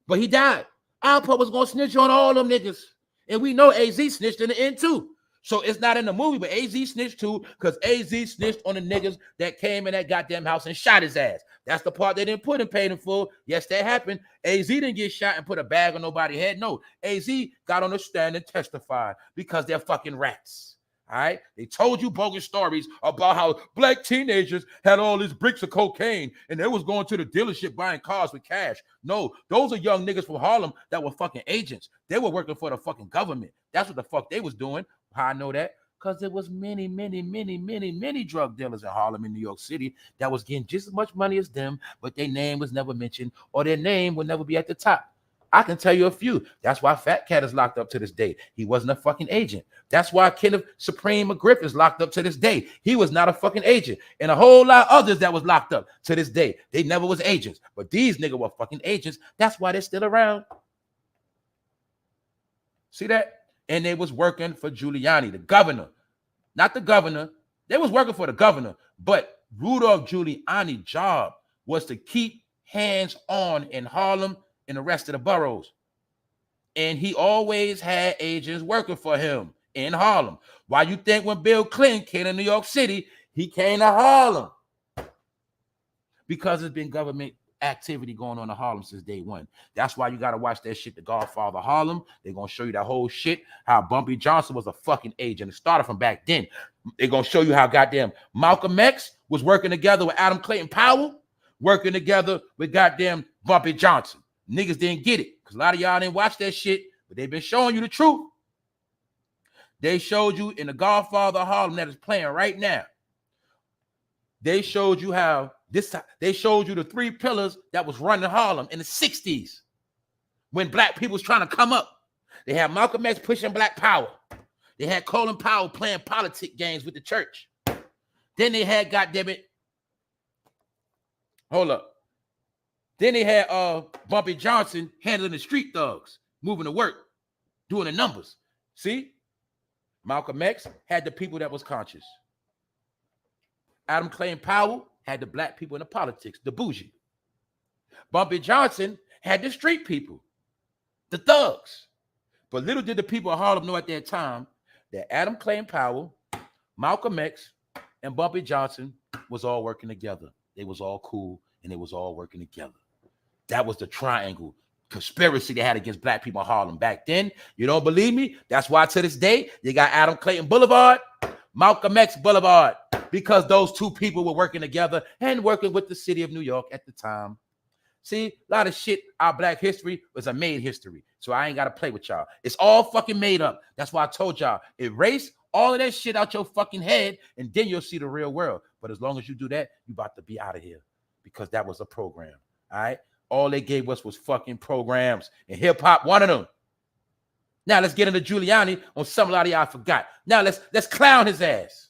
but he died. Alpo was going to snitch on all them niggas. And we know AZ snitched in the end too. So it's not in the movie, but AZ snitched too, because AZ snitched on the niggas that came in that goddamn house and shot his ass. That's the part they didn't put in Paid in Full. Yes, that happened. AZ didn't get shot and put a bag on nobody's head. No, AZ got on the stand and testified because they're fucking rats. All right, they told you bogus stories about how black teenagers had all these bricks of cocaine and they was going to the dealership buying cars with cash. No, those are young niggas from Harlem that were fucking agents. They were working for the fucking government. That's what the fuck they was doing. How I know that? Because there was many drug dealers in Harlem in New York City that was getting just as much money as them, but their name was never mentioned or their name would never be at the top. I can tell you a few. That's why Fat Cat is locked up to this day. He wasn't a fucking agent. That's why Kenneth Supreme McGriff is locked up to this day. He was not a fucking agent. And a whole lot of others that was locked up to this day. They never was agents. But these niggas were fucking agents. That's why they're still around. See that? And they was working for Giuliani, the governor. Not the governor. They was working for the governor. But Rudolph Giuliani's job was to keep hands on in Harlem and the rest of the boroughs. And he always had agents working for him in Harlem. Why you think when Bill Clinton came to New York City, he came to Harlem? Because there's been government activity going on in Harlem since day one. That's why you got to watch that shit, The Godfather Harlem. They're going to show you that whole shit, how Bumpy Johnson was a fucking agent. It started from back then. They're going to show you how goddamn Malcolm X was working together with Adam Clayton Powell, working together with goddamn Bumpy Johnson. Niggas didn't get it because a lot of y'all didn't watch that shit, but they've been showing you the truth. They showed you in The Godfather Harlem that is playing right now. They showed you how they showed you the three pillars that was running Harlem in the 60s when black people was trying to come up. They had Malcolm X pushing black power. They had Colin Powell playing politic games with the church. Then they had, goddammit, hold up. Then they had Bumpy Johnson handling the street thugs, moving to work, doing the numbers. See? Malcolm X had the people that was conscious. Adam Clayton Powell had the black people in the politics, the bougie. Bumpy Johnson had the street people, the thugs. But little did the people of Harlem know at that time that Adam Clayton Powell, Malcolm X, and Bumpy Johnson was all working together. They was all cool, and they was all working together. That was the triangle conspiracy they had against black people in Harlem back then. You don't believe me? That's why to this day, you got Adam Clayton Boulevard, Malcolm X Boulevard, because those two people were working together and working with the city of New York at the time. See, a lot of shit, our black history was a made history. So I ain't got to play with y'all. It's all fucking made up. That's why I told y'all, erase all of that shit out your fucking head, and then you'll see the real world. But as long as you do that, you about to be out of here because that was a program, all right? All they gave us was fucking programs, and hip-hop, one of them. Now let's get into Giuliani on some a lot of y'all forgot. Now let's clown his ass.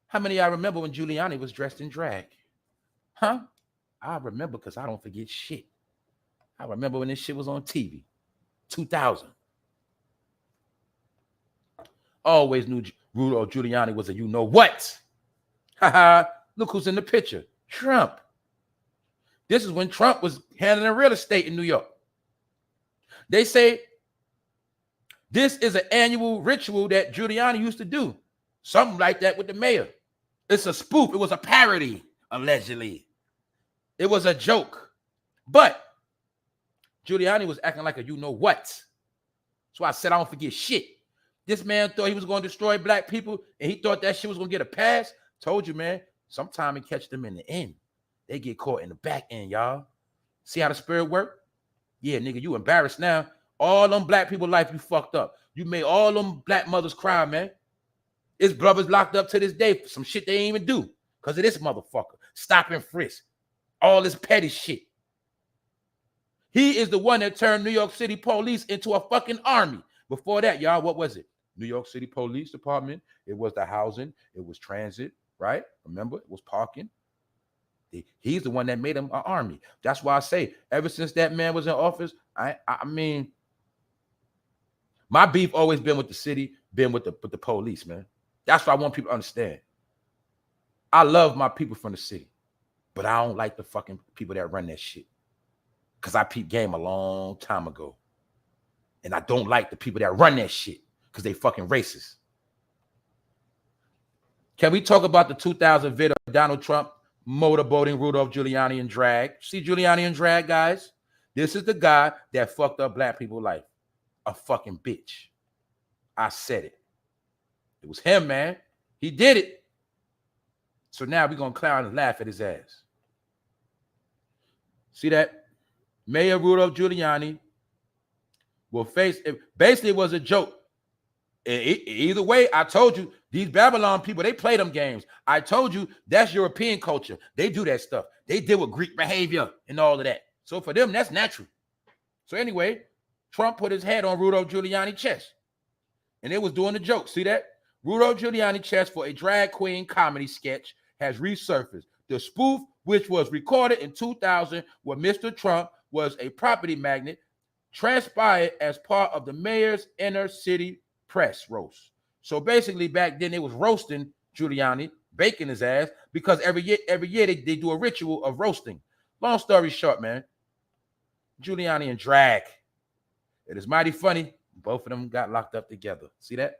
How many of y'all remember when Giuliani was dressed in drag? Huh? I remember because I don't forget shit. I remember when this shit was on TV. 2000. Always knew Rudolph Giuliani was a you-know-what. Haha, look who's in the picture. Trump. This is when Trump was handling real estate in New York. They say this is an annual ritual that Giuliani used to do. Something like that with the mayor. It's a spoof. It was a parody, allegedly. It was a joke. But Giuliani was acting like a you-know-what. That's why I said I don't forget shit. This man thought he was going to destroy black people, and he thought that shit was going to get a pass. Told you, man, sometime he catch them in the end. They get caught in the back end, y'all. See how the spirit work? Yeah, nigga, you embarrassed now. All them black people life you fucked up. You made all them black mothers cry, man. His brothers locked up to this day for some shit they ain't even do because of this motherfucker. Stop and frisk. All this petty shit. He is the one that turned New York City police into a fucking army. Before that, y'all, what was it? New York City Police Department. It was the housing. It was transit, right? Remember, it was parking. He's the one that made him an army. That's why I say, ever since that man was in office, I mean, my beef always been with the city, been with the police, man. That's what I want people to understand. I love my people from the city, but I don't like the fucking people that run that shit. Because I peeped game a long time ago. And I don't like the people that run that shit because they fucking racist. Can we talk about the 2000 video of Donald Trump motorboating Rudolph Giuliani in drag? See Giuliani in drag, guys? This is the guy that fucked up black people's life. A fucking bitch. I said it. It was him, man. He did it. So now we're going to clown and laugh at his ass. See that? Mayor Rudolph Giuliani will face it. Basically, it was a joke. Either way, I told you, these Babylon people, they play them games. I told you, that's European culture. They do that stuff. They deal with Greek behavior and all of that. So for them, that's natural. So anyway, Trump put his head on Rudolph Giuliani's chest. And it was doing the joke. See that? Rudolph Giuliani chest for a drag queen comedy sketch has resurfaced. The spoof, which was recorded in 2000, where Mr. Trump was a property magnate, transpired as part of the mayor's inner city press roast. So basically, back then, it was roasting Giuliani, baking his ass, because every year they do a ritual of roasting. Long story short, man, Giuliani and drag. It is mighty funny. Both of them got locked up together. See that?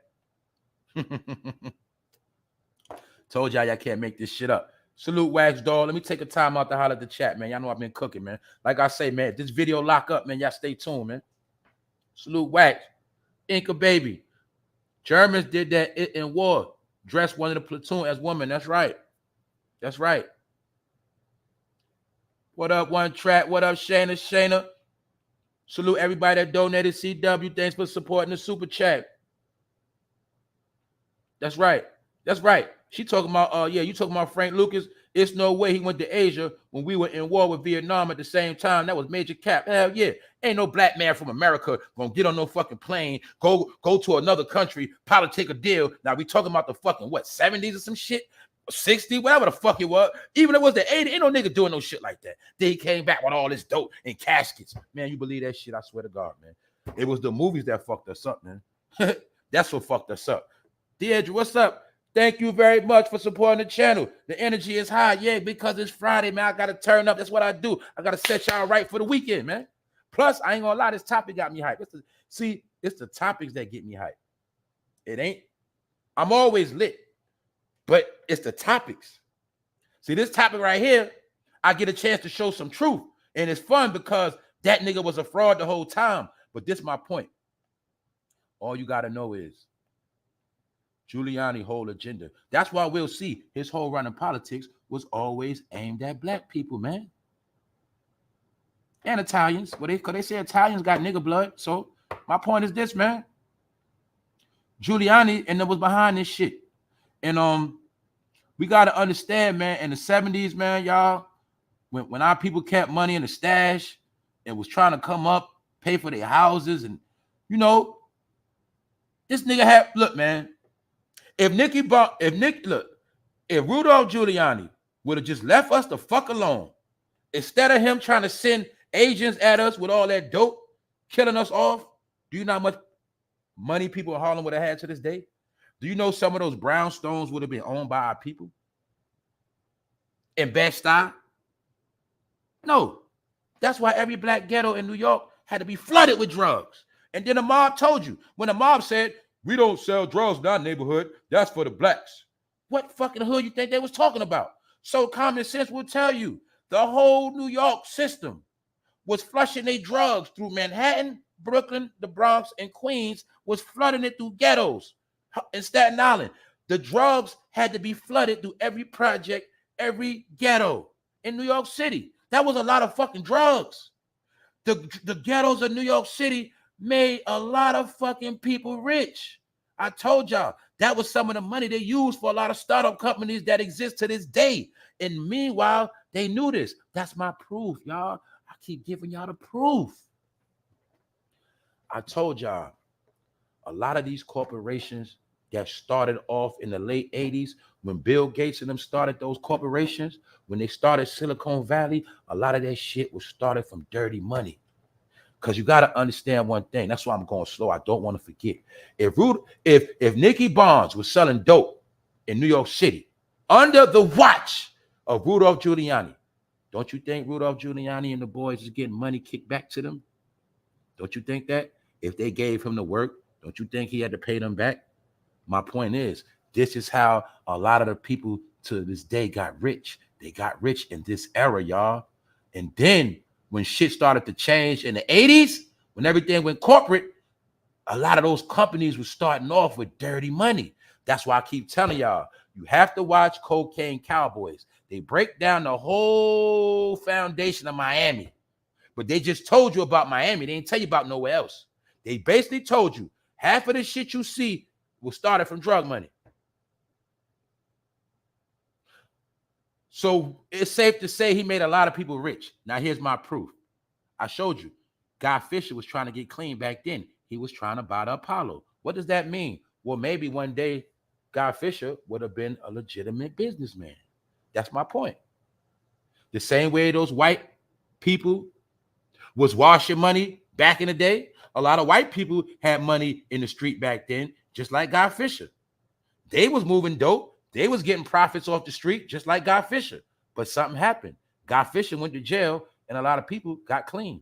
Told y'all can't make this shit up. Salute Wax Doll. Let me take a time out to holler at the chat, man. Y'all know I've been cooking, man. Like I say, man, this video lock up, man. Y'all stay tuned, man. Salute Wax. Inca Baby. Germans did that in war. Dressed one of the platoon as women. That's right. That's right. What up, One Track? What up, Shayna? Salute everybody that donated. CW, thanks for supporting the super chat. That's right. That's right. She talking about, you talking about Frank Lucas. It's no way he went to Asia when we were in war with Vietnam at the same time. That was major cap. Hell yeah. Ain't no black man from America gonna get on no fucking plane, go to another country, politic a deal. Now we talking about the fucking, 70s or some shit? 60, whatever the fuck it was. Even if it was the 80s, ain't no nigga doing no shit like that. Then he came back with all this dope and caskets. Man, you believe that shit? I swear to God, man. It was the movies that fucked us up, man. That's what fucked us up. Deidre, what's up? Thank you very much for supporting the channel. The energy is high. Yeah, because it's Friday, man. I got to turn up. That's what I do. I got to set y'all right for the weekend, man. Plus, I ain't going to lie, this topic got me hyped. It's the topics that get me hyped. It ain't. I'm always lit, but it's the topics. See, this topic right here, I get a chance to show some truth. And it's fun because that nigga was a fraud the whole time. But this is my point. All you got to know is Giuliani whole agenda. That's why we'll see his whole run in politics was always aimed at black people, man. And Italians. Because they say Italians got nigga blood. So my point is this, man. Giuliani and them was behind this shit. And we got to understand, man, in the 70s, man, y'all, when our people kept money in the stash and was trying to come up, pay for their houses, and, this nigga had, look, man, if Rudolph Giuliani would have just left us the fuck alone, instead of him trying to send agents at us with all that dope, killing us off, do you know how much money people in Harlem would have had to this day? Do you know some of those brownstones would have been owned by our people? In Bed-Stuy? No. That's why every black ghetto in New York had to be flooded with drugs. And then the mob told you, when the mob said, we don't sell drugs in our neighborhood, that's for the blacks. What fucking hood you think they was talking about? So common sense will tell you, the whole New York system was flushing their drugs through Manhattan, Brooklyn, the Bronx, and Queens, was flooding it through ghettos in Staten Island. The drugs had to be flooded through every project, every ghetto in New York City. That was a lot of fucking drugs. The ghettos of New York City made a lot of fucking people rich. I told y'all, that was some of the money they used for a lot of startup companies that exist to this day. And meanwhile, they knew this. That's my proof, y'all. I keep giving y'all the proof. I told y'all, a lot of these corporations that started off in the late 80s, when Bill Gates and them started those corporations, when they started Silicon Valley, a lot of that shit was started from dirty money. Because you got to understand one thing. That's why I'm going slow. I don't want to forget. If Nicky Barnes was selling dope in New York City under the watch of Rudolph Giuliani, don't you think Rudolph Giuliani and the boys is getting money kicked back to them? Don't you think that? If they gave him the work, don't you think he had to pay them back? My point is, this is how a lot of the people to this day got rich. They got rich in this era, y'all. And then when shit started to change in the 80s, when everything went corporate, a lot of those companies were starting off with dirty money. That's why I keep telling y'all, you have to watch Cocaine Cowboys. They break down the whole foundation of Miami. But they just told you about Miami. They didn't tell you about nowhere else. They basically told you half of the shit you see was started from drug money. So it's safe to say he made a lot of people rich. Now here's my proof. I showed you. Guy Fisher was trying to get clean back then. He was trying to buy the Apollo. What does that mean? Well, maybe one day Guy Fisher would have been a legitimate businessman. That's my point. The same way those white people was washing money back in the day, a lot of white people had money in the street back then, just like Guy Fisher. They was moving dope. They was getting profits off the street, just like Guy Fisher. But something happened. Guy Fisher went to jail, and a lot of people got clean.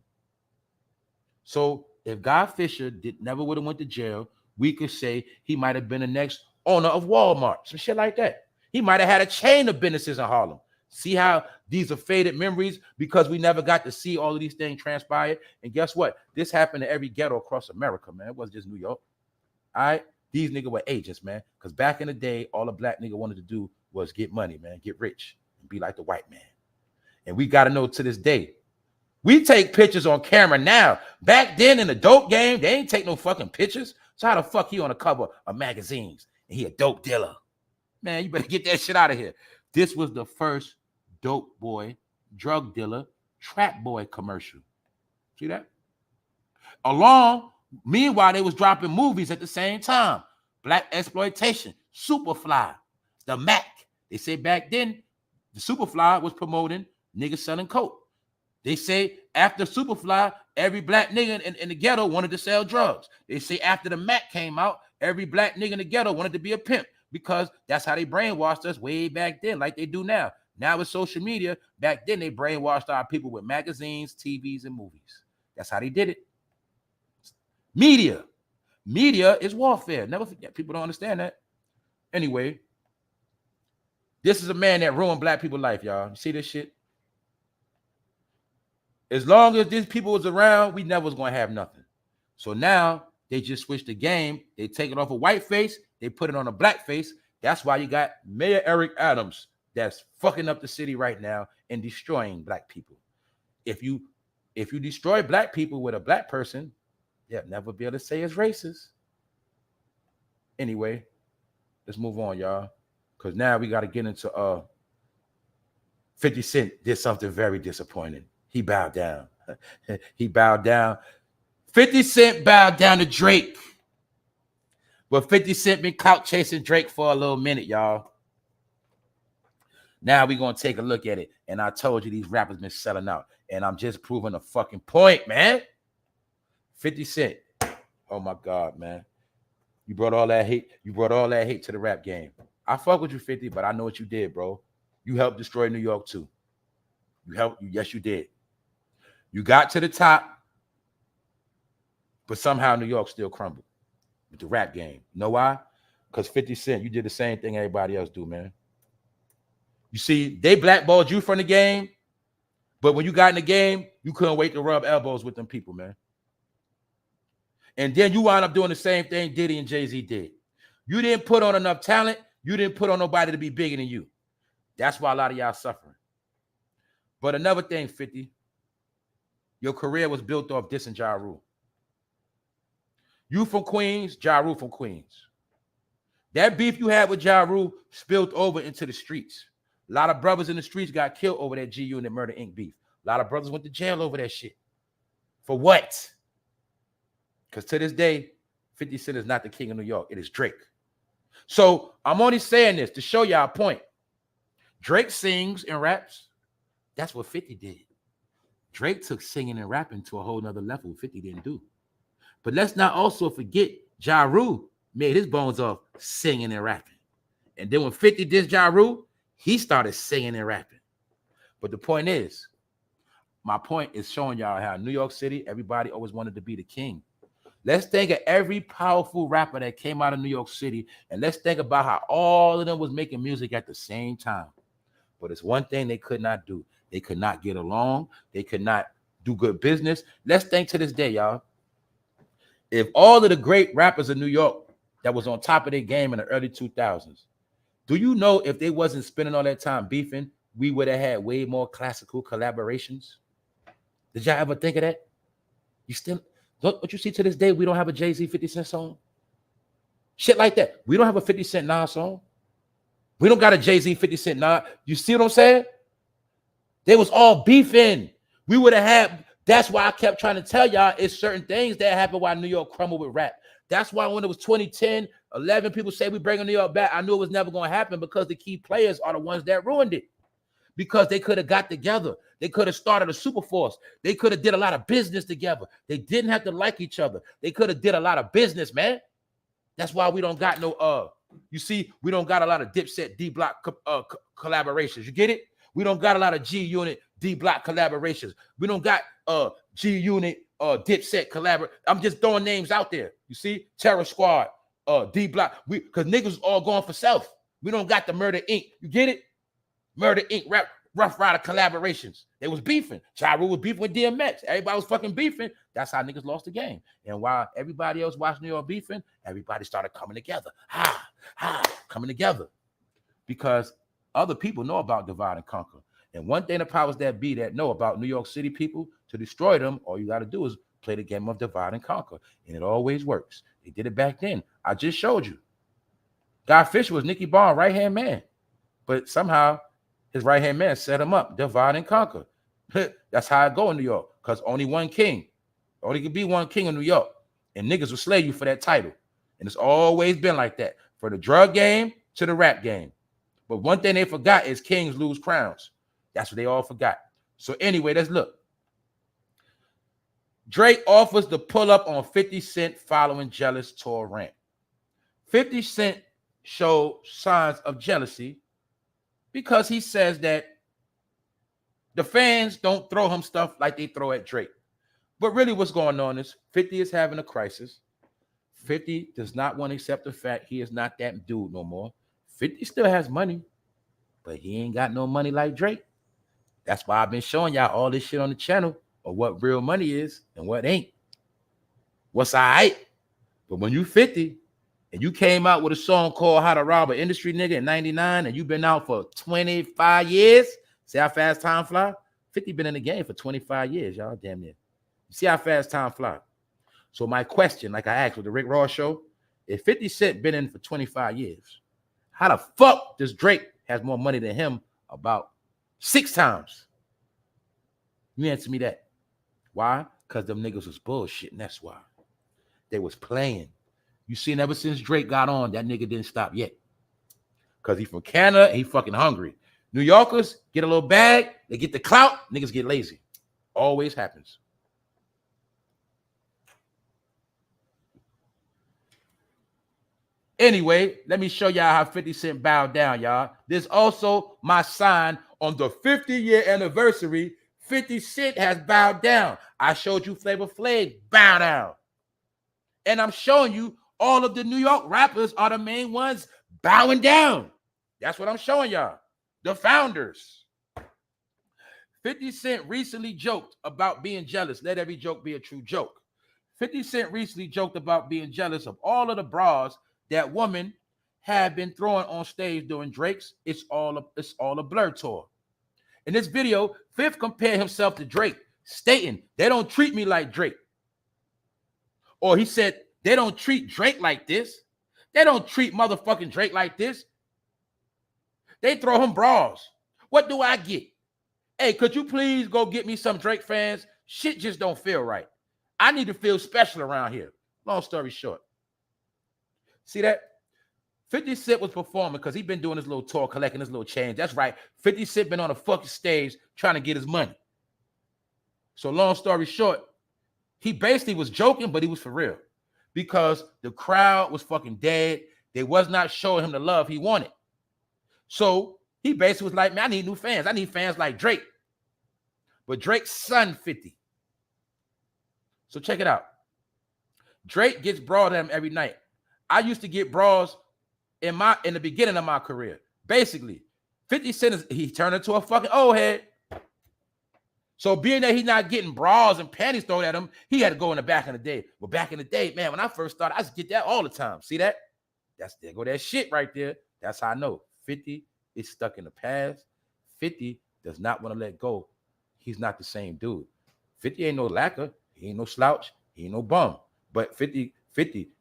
So if Guy Fisher never would have went to jail, we could say he might have been the next owner of Walmart, some shit like that. He might have had a chain of businesses in Harlem. See how these are faded memories because we never got to see all of these things transpire. And guess what? This happened to every ghetto across America, man. It wasn't just New York. All right? These niggas were agents, man. Because back in the day, all a black nigga wanted to do was get money, man, get rich, and be like the white man. And we got to know to this day, we take pictures on camera now. Back then in the dope game, they ain't take no fucking pictures. So how the fuck he on the cover of magazines and he a dope dealer? Man, you better get that shit out of here. This was the first dope boy, drug dealer, trap boy commercial. See that? Meanwhile, they was dropping movies at the same time. Black Exploitation, Superfly, the Mac. They say back then, the Superfly was promoting niggas selling coke. They say after Superfly, every black nigga in the ghetto wanted to sell drugs. They say after the Mac came out, every black nigga in the ghetto wanted to be a pimp because that's how they brainwashed us way back then, like they do now. Now with social media, back then they brainwashed our people with magazines, TVs, and movies. That's how they did it. Media is warfare. Never forget. People don't understand that. Anyway, this is a man that ruined black people's life, y'all. You see this shit? As long as these people was around, we never was going to have nothing. So now they just switched the game. They take it off a white face. They put it on a black face. That's why you got Mayor Eric Adams that's fucking up the city right now and destroying black people. If you destroy black people with a black person, they'll never be able to say it's racist. Anyway, let's move on, y'all. Because now we got to get into 50 Cent did something very disappointing. He bowed down. He bowed down. 50 Cent bowed down to Drake. But 50 Cent been clout chasing Drake for a little minute, y'all. Now we're going to take a look at it. And I told you these rappers been selling out. And I'm just proving a fucking point, man. 50 Cent. Oh, my God, man. You brought all that hate. You brought all that hate to the rap game. I fuck with you, 50, but I know what you did, bro. You helped destroy New York, too. Yes, you did. You got to the top, but somehow New York still crumbled with the rap game. You know why? Because 50 Cent, you did the same thing everybody else do, man. You see, they blackballed you from the game, but when you got in the game, you couldn't wait to rub elbows with them people, man. And then you wound up doing the same thing Diddy and Jay-Z did. You didn't put on enough talent. You didn't put on nobody to be bigger than you. That's why a lot of y'all suffering. But another thing, 50, your career was built off dissing Ja Rule. You from Queens, Ja Rule from Queens. That beef you had with Ja Rule spilled over into the streets. A lot of brothers in the streets got killed over that G Unit Murder Inc. beef. A lot of brothers went to jail over that shit. For what? Because to this day, 50 Cent is not the king of New York. It is Drake. So I'm only saying this to show y'all a point. Drake sings and raps. That's what 50 did. Drake took singing and rapping to a whole nother level 50 didn't do. But let's not also forget Ja Rule made his bones off singing and rapping. And then when 50 did Ja Rule, he started singing and rapping. But the point is, my point is showing y'all how New York City, everybody always wanted to be the king. Let's think of every powerful rapper that came out of New York City, and let's think about how all of them was making music at the same time. But it's one thing they could not do. They could not get along. They could not do good business. Let's think to this day, y'all. If all of the great rappers in New York that was on top of their game in the early 2000s, do you know if they wasn't spending all that time beefing, we would have had way more classical collaborations? Did y'all ever think of that? You still, what you see to this day, we don't have a Jay-Z 50 Cent song? Shit like that. We don't have a 50 Cent Nas song. We don't got a Jay-Z 50 Cent Nas. You see what I'm saying? They was all beefing. We would have had That's why I kept trying to tell y'all it's certain things that happen while New York crumbled with rap. That's why when it was 2010, 11, people say we bringing New York back. I knew it was never going to happen because the key players are the ones that ruined it. Because they could have got together. They could have started a super force. They could have did a lot of business together. They didn't have to like each other. They could have did a lot of business, man. That's why we don't got no, you see, we don't got a lot of Dipset D-Block collaborations. You get it? We don't got a lot of G-Unit D-Block collaborations. We don't got G-Unit Dipset collaborate. I'm just throwing names out there. You see? Terror Squad, D-Block. Because niggas all going for self. We don't got the Murder Inc. You get it? Murder Inc. Rough Rider collaborations. They was beefing. Ja Rule was beefing with DMX. Everybody was fucking beefing. That's how niggas lost the game. And while everybody else watched New York beefing, everybody started coming together. Coming together. Because other people know about divide and conquer. And one thing the powers that be that know about New York City people, to destroy them, all you got to do is play the game of divide and conquer. And it always works. They did it back then. I just showed you. Guy Fisher was Nicky Barnes' right-hand man. But somehow his right-hand man set him up, divide and conquer. That's how it go in New York, because only one king. Only could be one king in New York. And niggas will slay you for that title. And it's always been like that, from the drug game to the rap game. But one thing they forgot is kings lose crowns. That's what they all forgot. So anyway, let's look. Drake offers to pull up on 50 Cent following jealous tour rant. 50 Cent showed signs of jealousy because he says that the fans don't throw him stuff like they throw at Drake. But really what's going on is 50 is having a crisis. 50 does not want to accept the fact he is not that dude no more. 50 still has money, but he ain't got no money like Drake. That's why I've been showing y'all all this shit on the channel of what real money is and what ain't. What's all right? But when you 50 and you came out with a song called How to Rob an Industry Nigga in 99 and you've been out for 25 years, see how fast time fly? 50 been in the game for 25 years, y'all, damn near. See how fast time fly? So my question, like I asked with the Rick Ross show, if 50 Cent been in for 25 years, how the fuck does Drake has more money than him about 6 times? You answer me that. Why? Because them niggas was bullshitting. That's why. They was playing. You seen ever since Drake got on, that nigga didn't stop yet. Because he from Canada and he fucking hungry. New Yorkers get a little bag, they get the clout, niggas get lazy. Always happens. Anyway, let me show y'all how 50 Cent bowed down, y'all. There's also my sign on the 50-year anniversary. 50 Cent has bowed down. I showed you Flavor Flav bow down. And I'm showing you all of the New York rappers are the main ones bowing down. That's what I'm showing y'all. The founders. 50 Cent recently joked about being jealous. Let every joke be a true joke. 50 Cent recently joked about being jealous of all of the bras that women have been throwing on stage during Drake's It's All a Blur tour. In this video, Fifth compared himself to Drake, stating, they don't treat me like Drake. Or he said, they don't treat Drake like this. They don't treat motherfucking Drake like this. They throw him bras. What do I get? Hey, could you please go get me some Drake fans? Shit just don't feel right. I need to feel special around here. Long story short. See that? 50 Cent was performing because he been doing his little tour, collecting his little change. That's right. 50 Cent been on a fucking stage trying to get his money. So long story short, he basically was joking, but he was for real. Because the crowd was fucking dead. They was not showing him the love he wanted. So he basically was like, man, I need new fans. I need fans like Drake. But Drake's son 50. So check it out. Drake gets bras to him every night. I used to get bras in the beginning of my career. Basically, 50 Cent he turned into a fucking old head. So being that he's not getting bras and panties thrown at him, he had to go in the back in the day. But back in the day, man, when I first started, I used to get that all the time. See that? There go that shit right there. That's how I know 50 is stuck in the past. 50 does not want to let go. He's not the same dude. 50 ain't no lacquer. He ain't no slouch. He ain't no bum. But 50,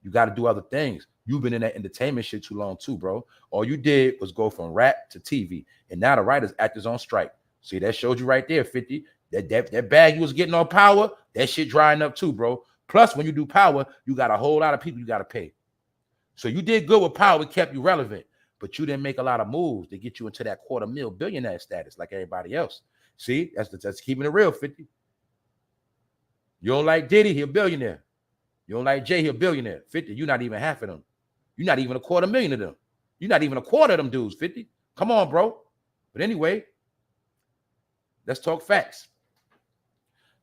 you got to do other things. You've been in that entertainment shit too long too, bro. All you did was go from rap to TV. And now the writers, actors on strike. See, that showed you right there, 50. That bag you was getting on Power, that shit drying up too, bro. Plus, when you do Power, you got a whole lot of people you got to pay. So you did good with Power, it kept you relevant, but you didn't make a lot of moves to get you into that $250,000 billionaire status like everybody else. See, that's keeping it real, 50. You don't like Diddy, he a billionaire. You don't like Jay, he a billionaire. 50, you're not even half of them. You're not even $250,000 of them. You're not even a quarter of them dudes, 50. Come on, bro. But anyway, let's talk facts.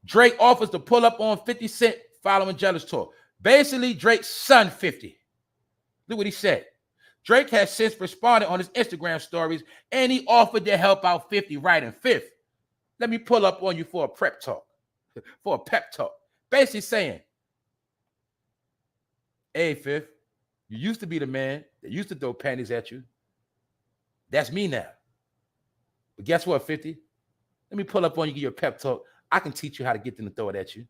Drake offers to pull up on 50 Cent following Jealous tour. Basically, Drake's son 50. Look what he said. Drake has since responded on his Instagram stories, and he offered to help out 50 right in fifth. Let me pull up on you for a pep talk. Basically saying, hey, Fifth, you used to be the man that used to throw panties at you. That's me now. But guess what, 50? Let me pull up on you, give you a pep talk. I can teach you how to get them to throw it at you.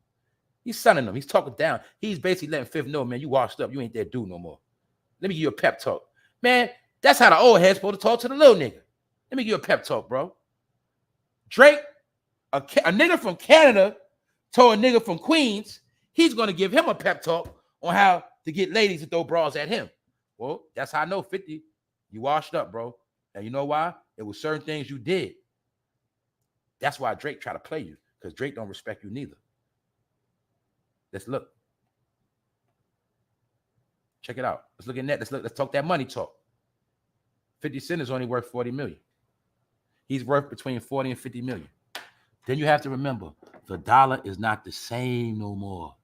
He's sunning them. He's talking down. He's basically letting Fifth know, man, you washed up. You ain't that dude no more. Let me give you a pep talk. Man, that's how the old head's supposed to talk to the little nigga. Let me give you a pep talk, bro. Drake, a nigga from Canada, told a nigga from Queens, he's going to give him a pep talk on how to get ladies to throw bras at him. Well, that's how I know, 50. You washed up, bro. And you know why? It was certain things you did. That's why Drake tried to play you, because Drake don't respect you neither. Let's look. Check it out. Let's look at that. Let's talk that money talk. 50 Cent is only worth 40 million. He's worth between 40 and 50 million. Then you have to remember, the dollar is not the same no more.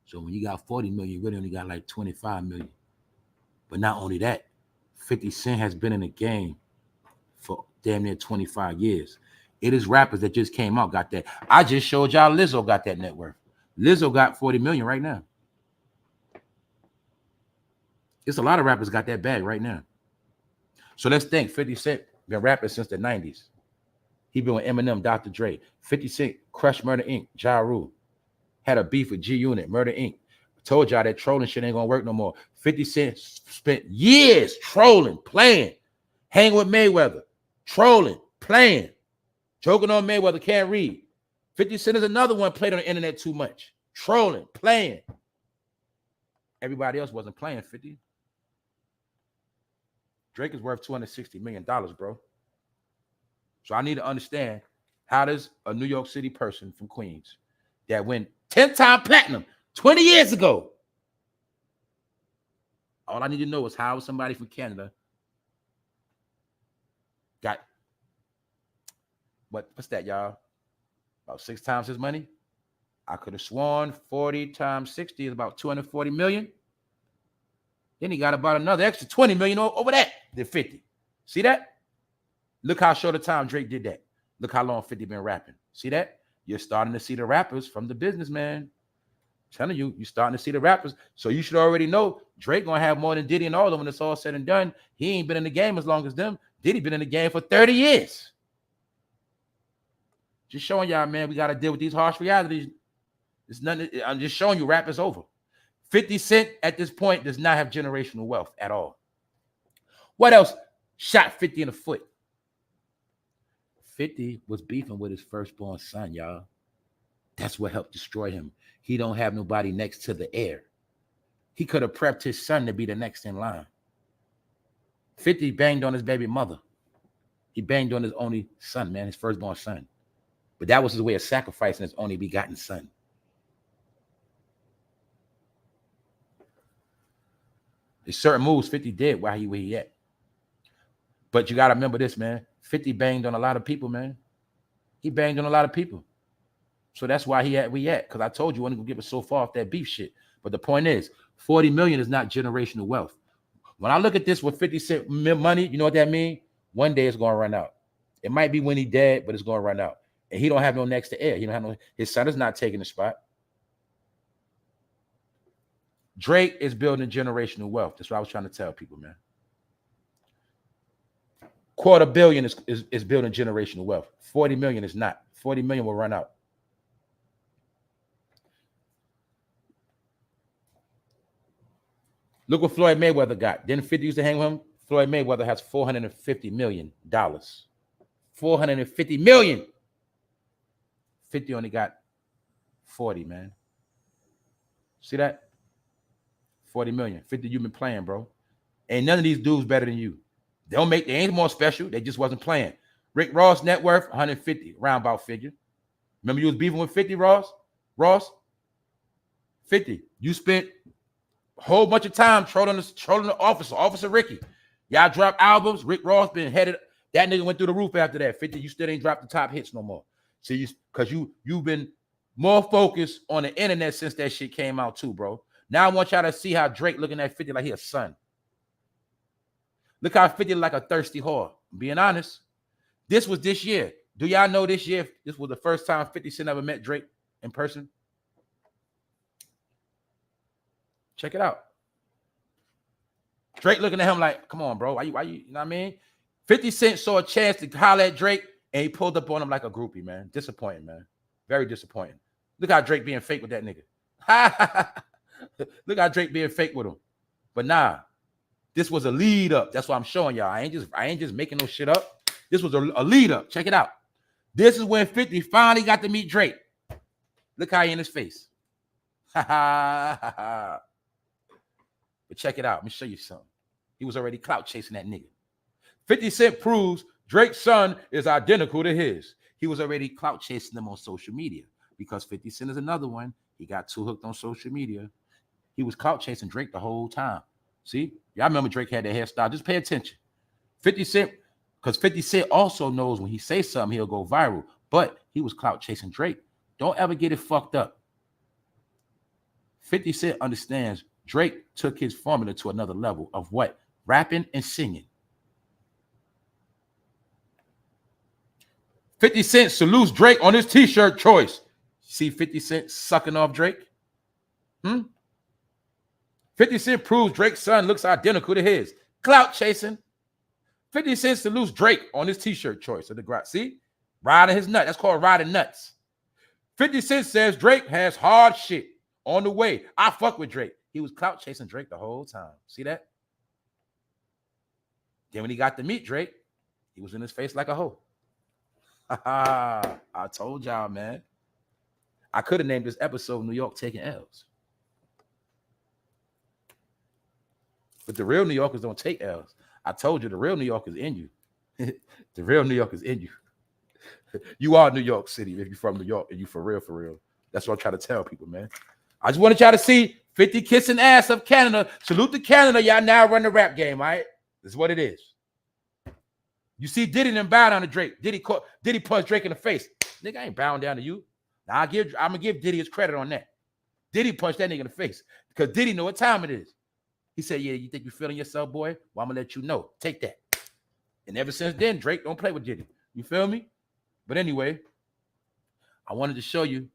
So when you got 40 million, you really only got like 25 million. But not only that, 50 Cent has been in the game for damn near 25 years. It is rappers that just came out got that. I just showed y'all Lizzo got that net worth. Lizzo got 40 million right now. It's a lot of rappers got that bag right now. So let's think. 50 Cent been rapping since the 90s. He been with Eminem, Dr. Dre. 50 Cent crushed Murder Inc., Ja Rule. Had a beef with G-Unit, Murder Inc. Told y'all that trolling shit ain't gonna work no more. 50 Cent spent years trolling, playing, hanging with Mayweather, trolling, playing, joking on Mayweather, can't read. 50 Cent is another one played on the internet too much. Trolling, playing. Everybody else wasn't playing, 50. Drake is worth $260 million, bro. So I need to understand, how does a New York City person from Queens that went 10-time platinum 20 years ago, all I need to know is how somebody from Canada got, what's that, y'all? About 6 times his money? I could have sworn 40 times 60 is about 240 million. Then he got about another extra 20 million over that, than 50. See that? Look how short a time Drake did that. Look how long 50 been rapping. See that? You're starting to see the rappers from the business, man. I'm telling you, you're starting to see the rappers. So you should already know Drake gonna have more than Diddy and all of them when it's all said and done. He ain't been in the game as long as them. Diddy been in the game for 30 years. Just showing y'all, man, we got to deal with these harsh realities. It's nothing. I'm just showing you rap is over. 50 Cent at this point does not have generational wealth at all. What else shot 50 in the foot? 50 was beefing with his firstborn son, y'all. That's what helped destroy him. He don't have nobody next to the heir. He could have prepped his son to be the next in line. 50 banged on his baby mother. He banged on his only son, man, his firstborn son. But that was his way of sacrificing his only begotten son. There's certain moves 50 did while where he at. But you got to remember this, man. 50 banged on a lot of people, man. He banged on a lot of people. So that's why we at. Because I told you, I wasn't going to give it so far off that beef shit. But the point is, 40 million is not generational wealth. When I look at this with 50 Cent money, you know what that means? One day it's going to run out. It might be when he dead, but it's going to run out. And he don't have no next to heir. He don't have no. His son is not taking the spot. Drake is building generational wealth. That's what I was trying to tell people, man. $250 million is building generational wealth. 40 million is not. 40 million will run out. Look what Floyd Mayweather got. Didn't 50 used to hang with him? Floyd Mayweather has $450 million. $450 million. 50 only got 40, man. See that? 40 million. 50 you've been playing, bro. Ain't none of these dudes better than you. They ain't more special. They just wasn't playing. Rick Ross net worth 150, roundabout figure. Remember you was beefing with 50, Ross? 50. You spent a whole bunch of time trolling the Officer Ricky. Y'all dropped albums. Rick Ross been headed. That nigga went through the roof after that. 50, you still ain't dropped the top hits no more. See, because you've been more focused on the internet since that shit came out too, bro. Now I want y'all to see how Drake looking at 50 like he a son. Look how 50 like a thirsty whore. I'm being honest. This was this year. Do y'all know this year, this was the first time 50 Cent ever met Drake in person? Check it out. Drake looking at him like, come on, bro. Why you know what I mean? 50 Cent saw a chance to holler at Drake, and he pulled up on him like a groupie, man. Disappointing, man. Very disappointing. Look how Drake being fake with that nigga. Look how Drake being fake with him. But nah, this was a lead up. That's what I'm showing y'all. I ain't just making no shit up. This was a lead up. Check it out. This is when 50 finally got to meet Drake. Look how he in his face. But check it out. Let me show you something. He was already clout chasing that nigga. 50 Cent proves Drake's son is identical to his. He was already clout chasing them on social media because 50 Cent is another one. He got too hooked on social media. He was clout chasing Drake the whole time. See? Y'all remember Drake had that hairstyle. Just pay attention. 50 Cent, because 50 Cent also knows when he says something, he'll go viral. But he was clout chasing Drake. Don't ever get it fucked up. 50 Cent understands Drake took his formula to another level of what? Rapping and singing. 50 Cent salutes Drake on his t-shirt choice. See 50 Cent sucking off Drake? 50 Cent proves Drake's son looks identical to his. Clout chasing. 50 Cent salutes Drake on his t-shirt choice of the garage. See? Riding his nut. That's called riding nuts. 50 Cent says Drake has hard shit on the way. I fuck with Drake. He was clout chasing Drake the whole time. See that? Then when he got to meet Drake, he was in his face like a hoe. I told y'all, man. I could have named this episode New York Taking L's. But the real New Yorkers don't take L's. I told you the real New York is in you. The real New York is in you. You are New York City if you're from New York and you for real, for real. That's what I'm trying to tell people, man. I just wanted y'all to see 50 kissing ass of Canada. Salute to Canada. Y'all now run the rap game, all right? This is what it is. You see Diddy done bow down to Drake. Diddy punch Drake in the face. Nigga, I ain't bowing down to you. Now I'm gonna give Diddy his credit on that. Diddy punched that nigga in the face because Diddy know what time it is. He said, yeah, you think you feeling yourself, boy? Well, I'm gonna let you know. Take that. And ever since then, Drake don't play with Diddy. You feel me? But anyway, I wanted to show you.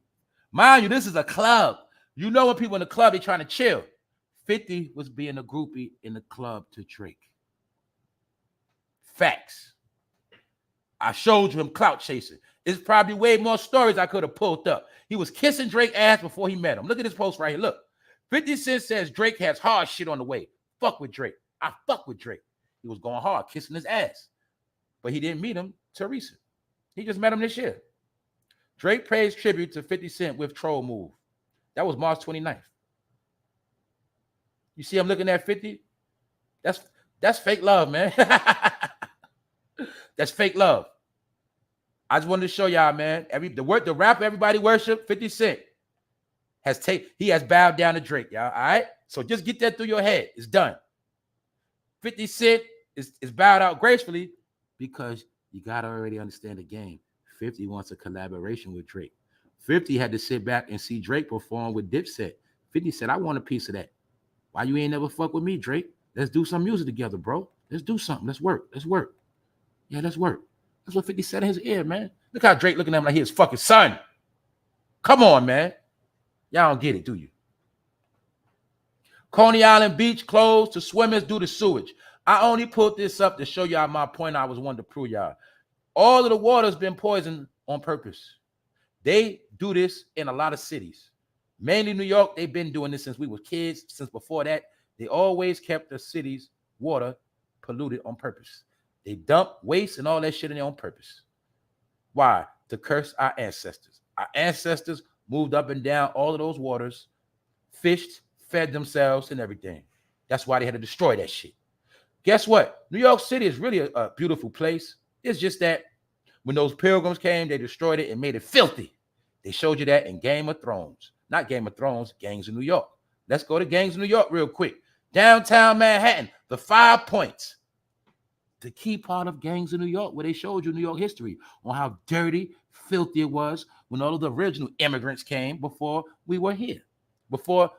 Mind you, this is a club. You know when people in the club, they trying to chill. 50 was being a groupie in the club to Drake. Facts. I showed you him clout chasing. It's probably way more stories I could have pulled up. He was kissing Drake's ass before he met him. Look at this post right here. Look. 50 Cent says Drake has hard shit on the way. Fuck with Drake. I fuck with Drake. He was going hard, kissing his ass. But he didn't meet him till recent. He just met him this year. Drake pays tribute to 50 Cent with Troll Move. That was March 29th. You see I'm looking at 50? That's fake love, man. That's fake love. I just wanted to show y'all, man. The rap everybody worship, 50 Cent he has bowed down to Drake, y'all. All right? So just get that through your head. It's done. 50 Cent is bowed out gracefully because you gotta already understand the game. 50 wants a collaboration with Drake. 50 had to sit back and see Drake perform with Dipset. 50 said, I want a piece of that. Why you ain't never fuck with me, Drake? Let's do some music together, bro. Let's do something. Let's work. Yeah, let's work. That's what 50 said in his ear, man. Look how Drake looking at him like he his fucking son. Come on, man. Y'all don't get it, do you? Coney Island Beach closed to swimmers due to sewage. I only put this up to show y'all my point I was wanting to prove y'all. All of the water's been poisoned on purpose. They do this in a lot of cities. Mainly New York, they've been doing this since we were kids. Since before that, they always kept the city's water polluted on purpose. They dump waste and all that shit in there on purpose. Why? To curse our ancestors. Our ancestors moved up and down all of those waters, fished, fed themselves, and everything. That's why they had to destroy that shit. Guess what? New York City is really a beautiful place. It's just that when those pilgrims came, they destroyed it and made it filthy. They showed you that in Game of Thrones. Not Game of Thrones, Gangs of New York. Let's go to Gangs of New York real quick. Downtown Manhattan, the 5 points. The key part of Gangs of New York, where they showed you New York history on how dirty, filthy it was when all of the original immigrants came before we were here. Before,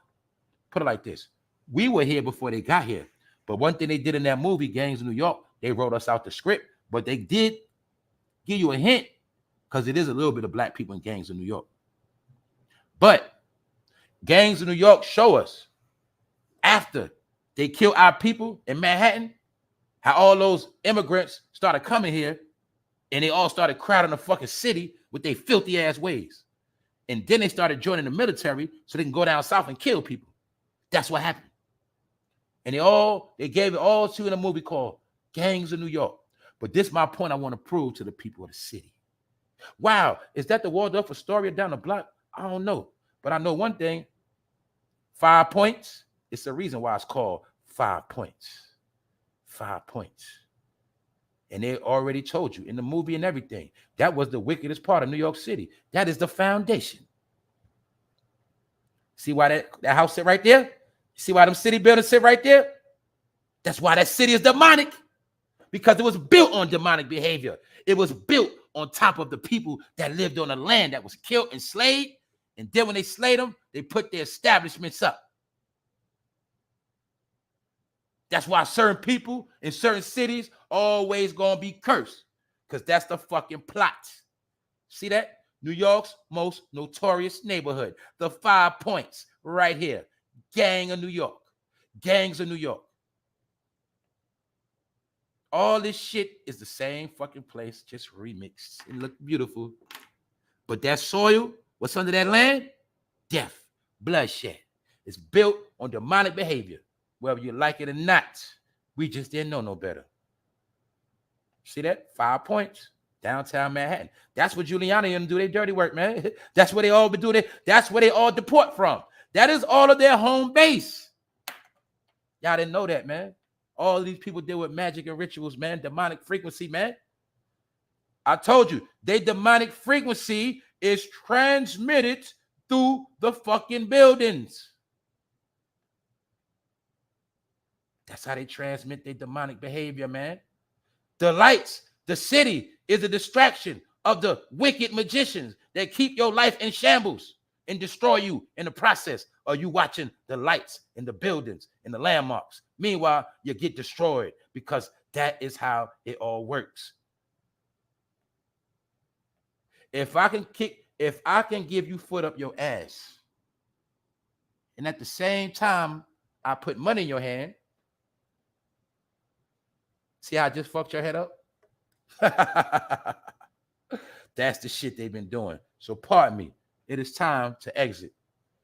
put it like this, we were here before they got here. But one thing they did in that movie, Gangs of New York, they wrote us out the script, but they did give you a hint because it is a little bit of black people in Gangs of New York. But Gangs of New York show us after they kill our people in Manhattan, how all those immigrants started coming here and they all started crowding the fucking city with their filthy ass ways. And then they started joining the military so they can go down south and kill people. That's what happened. And they gave it all to in a movie called Gangs of New York. But this is my point I want to prove to the people of the city. Wow, is that the Waldorf Astoria down the block? I don't know. But I know one thing. 5 points. It's the reason why it's called 5 points. 5 points. And they already told you in the movie and everything. That was the wickedest part of New York City. That is the foundation. See why that house sit right there? See why them city buildings sit right there? That's why that city is demonic. Because it was built on demonic behavior. It was built on top of the people that lived on the land that was killed and slayed. And then when they slayed them, they put their establishments up. That's why certain people in certain cities always gonna be cursed. Because that's the fucking plot. See that? New York's most notorious neighborhood. The 5 points right here. Gang of New York. Gangs of New York. All this shit is the same fucking place, just remixed. It look beautiful. But that soil, what's under that land? Death, bloodshed. It's built on demonic behavior. Whether you like it or not, we just didn't know no better. See that? 5 points. Downtown Manhattan. That's what Giuliani and them do their dirty work, man. That's where they all been doing it. That's where they all deport from. That is all of their home base. Y'all didn't know that, man. All of these people deal with magic and rituals, man. Demonic frequency, man. I told you, their demonic frequency is transmitted through the fucking buildings. That's how they transmit their demonic behavior, man. The lights, the city is a distraction of the wicked magicians that keep your life in shambles and destroy you in the process of you watching the lights in the buildings and the landmarks. Meanwhile, you get destroyed because that is how it all works. If I can give you foot up your ass, and at the same time, I put money in your hand, see how I just fucked your head up? That's the shit they've been doing. So pardon me. It is time to exit.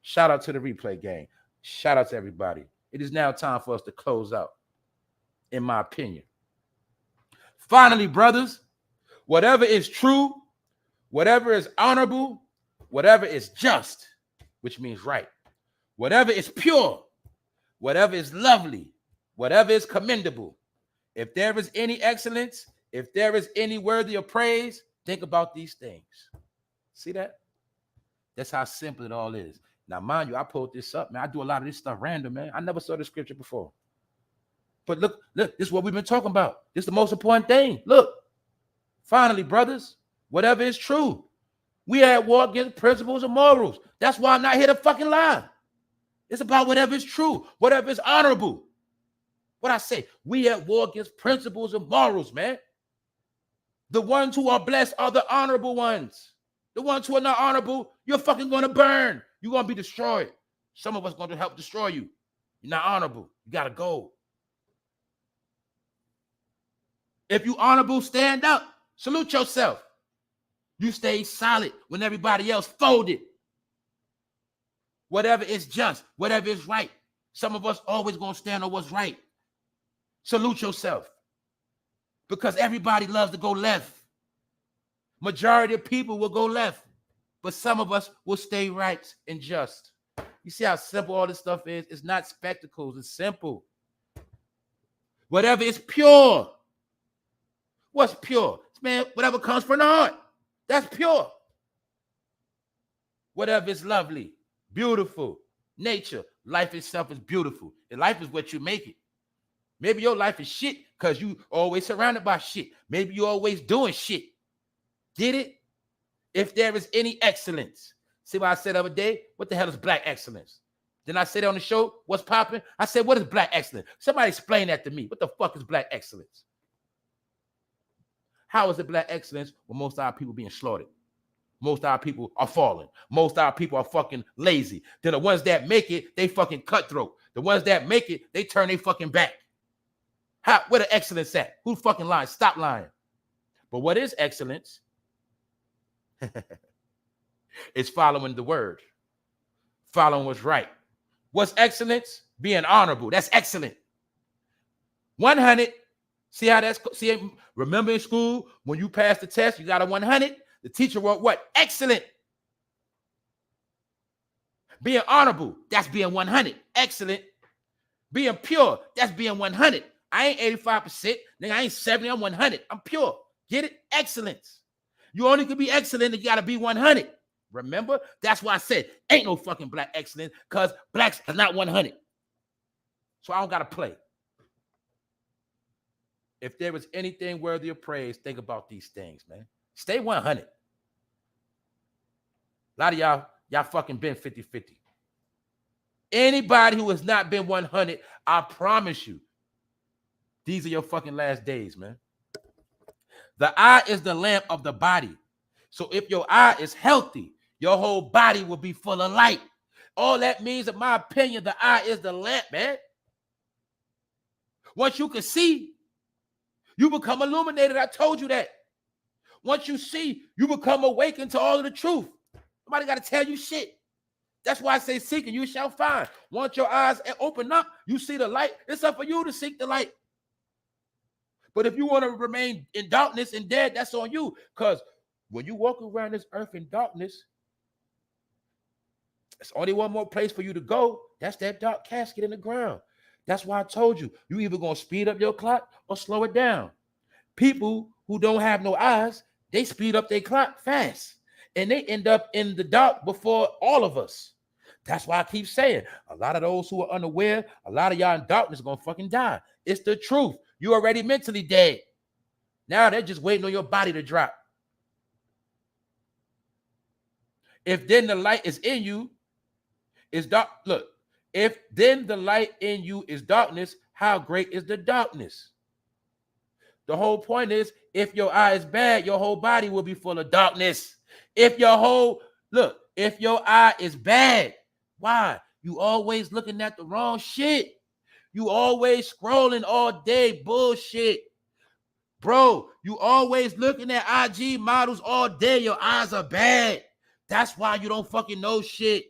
Shout out to the replay gang. Shout out to everybody. It is now time for us to close out, in my opinion. Finally, brothers, whatever is true, whatever is honorable, whatever is just, which means right, whatever is pure, whatever is lovely, whatever is commendable, if there is any excellence, if there is any worthy of praise, think about these things. See that? That's how simple it all is. Now, mind you, I pulled this up, man. I do a lot of this stuff random, man. I never saw the scripture before. But look, this is what we've been talking about. This is the most important thing. Look, finally, brothers, whatever is true. We are at war against principles and morals. That's why I'm not here to fucking lie. It's about whatever is true, whatever is honorable. What I say, we at war against principles and morals, man. The ones who are blessed are the honorable ones. The ones who are not honorable, you're fucking going to burn. You're going to be destroyed. Some of us going to help destroy you. You're not honorable. You got to go. If you honorable, stand up. Salute yourself. You stay solid when everybody else folded. Whatever is just, whatever is right. Some of us always going to stand on what's right. Salute yourself. Because everybody loves to go left. Majority of people will go left. but some of us will stay right and just. You see how simple all this stuff is? It's not spectacles. It's simple. Whatever is pure. What's pure? Man, whatever comes from the heart. That's pure. Whatever is lovely, beautiful, nature, life itself is beautiful. And life is what you make it. Maybe your life is shit because you always surrounded by shit. Maybe you always doing shit. Get it? If there is any excellence. See what I said the other day? What the hell is black excellence? Then I said on the show, what's popping? I said, what is black excellence? Somebody explain that to me. What the fuck is black excellence? How is it black excellence when most of our people being slaughtered? Most of our people are falling. Most of our people are fucking lazy. Then the ones that make it, they fucking cutthroat. The ones that make it, they turn their fucking back. Where the excellence at? Who fucking lying? Stop lying. But what is excellence? It's following the word. Following what's right. What's excellence? Being honorable. That's excellent. 100. See how that's, remember in school, when you passed the test, you got a 100. The teacher wrote what? Excellent. Being honorable, that's being 100. Excellent. Being pure, that's being 100. I ain't 85%. Nigga, I ain't 70. I'm 100. I'm pure. Get it? Excellence. You only can be excellent if you got to be 100. Remember? That's why I said ain't no fucking black excellence because blacks are not 100. So I don't got to play. If there was anything worthy of praise, think about these things, man. Stay 100. A lot of y'all fucking been 50-50. Anybody who has not been 100, I promise you, these are your fucking last days, man. The eye is the lamp of the body. So if your eye is healthy, your whole body will be full of light. All that means, in my opinion, the eye is the lamp, man. Once you can see, you become illuminated. I told you that. Once you see, you become awakened to all of the truth. Nobody got to tell you shit. That's why I say seek and you shall find. Once your eyes open up, you see the light. It's up for you to seek the light. But if you want to remain in darkness and dead, that's on you. Because when you walk around this earth in darkness, there's only one more place for you to go. That's that dark casket in the ground. That's why I told you, you either going to speed up your clock or slow it down. People who don't have no eyes, they speed up their clock fast. And they end up in the dark before all of us. That's why I keep saying, a lot of those who are unaware, a lot of y'all in darkness are going to fucking die. It's the truth. You already mentally dead. Now they're just waiting on your body to drop. If then the light is in you, is dark. Look, if then the light in you is darkness, how great is the darkness? The whole point is, if your eye is bad, your whole body will be full of darkness. If your eye is bad, why? You always looking at the wrong shit. You always scrolling all day, bullshit. Bro, you always looking at IG models all day. Your eyes are bad. That's why you don't fucking know shit.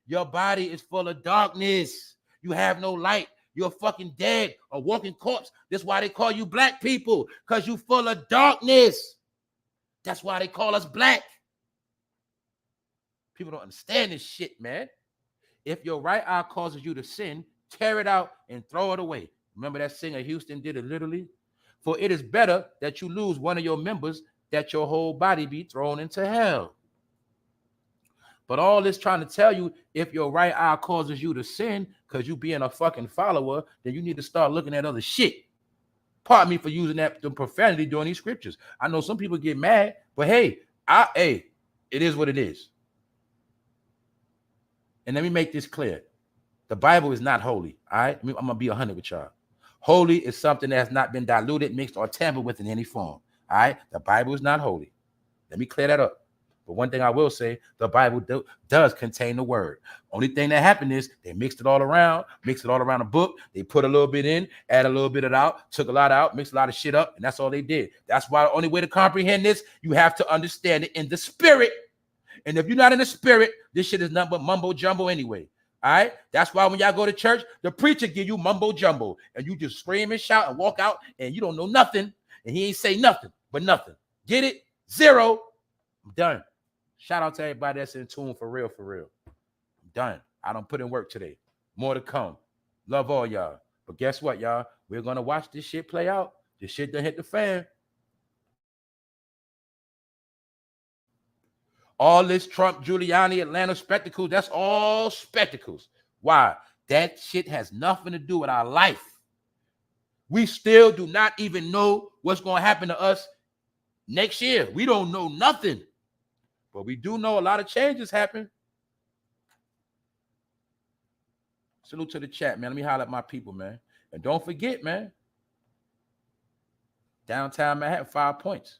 Your body is full of darkness. You have no light. You're fucking dead, a walking corpse. That's why they call you black people, because you full of darkness. That's why they call us black. People don't understand this shit, man. If your right eye causes you to sin, tear it out and throw it away. Remember that singer Houston did it literally? For it is better that you lose one of your members, that your whole body be thrown into hell. But all this trying to tell you, if your right eye causes you to sin because you being a fucking follower, then you need to start looking at other shit. Pardon me for using that the profanity during these scriptures. I know some people get mad, but hey, it is what it is. And let me make this clear. The Bible is not holy, all right? I'm going to be 100 with y'all. Holy is something that has not been diluted, mixed, or tampered with in any form, all right? The Bible is not holy. Let me clear that up. But one thing I will say, the Bible does contain the word. Only thing that happened is they mixed it all around a book. They put a little bit in, add a little bit of it out, took a lot out, mixed a lot of shit up, and that's all they did. That's why the only way to comprehend this, you have to understand it in the spirit. And if you're not in the spirit, this shit is nothing but mumbo jumbo anyway. All right. That's why when y'all go to church, the preacher give you mumbo jumbo and you just scream and shout and walk out and you don't know nothing. And he ain't say nothing but nothing. Get it? Zero. I'm done. Shout out to everybody that's in tune for real, for real. I'm done. I don't put in work today. More to come. Love all y'all. But guess what, y'all? We're going to watch this shit play out. This shit done hit the fan. All this Trump, Giuliani, Atlanta spectacles, that's all spectacles. Why? That shit has nothing to do with our life. We still do not even know what's going to happen to us next year. We don't know nothing. But we do know a lot of changes happen. Salute to the chat, man. Let me holler at my people, man. And don't forget, man, downtown Manhattan, 5 points.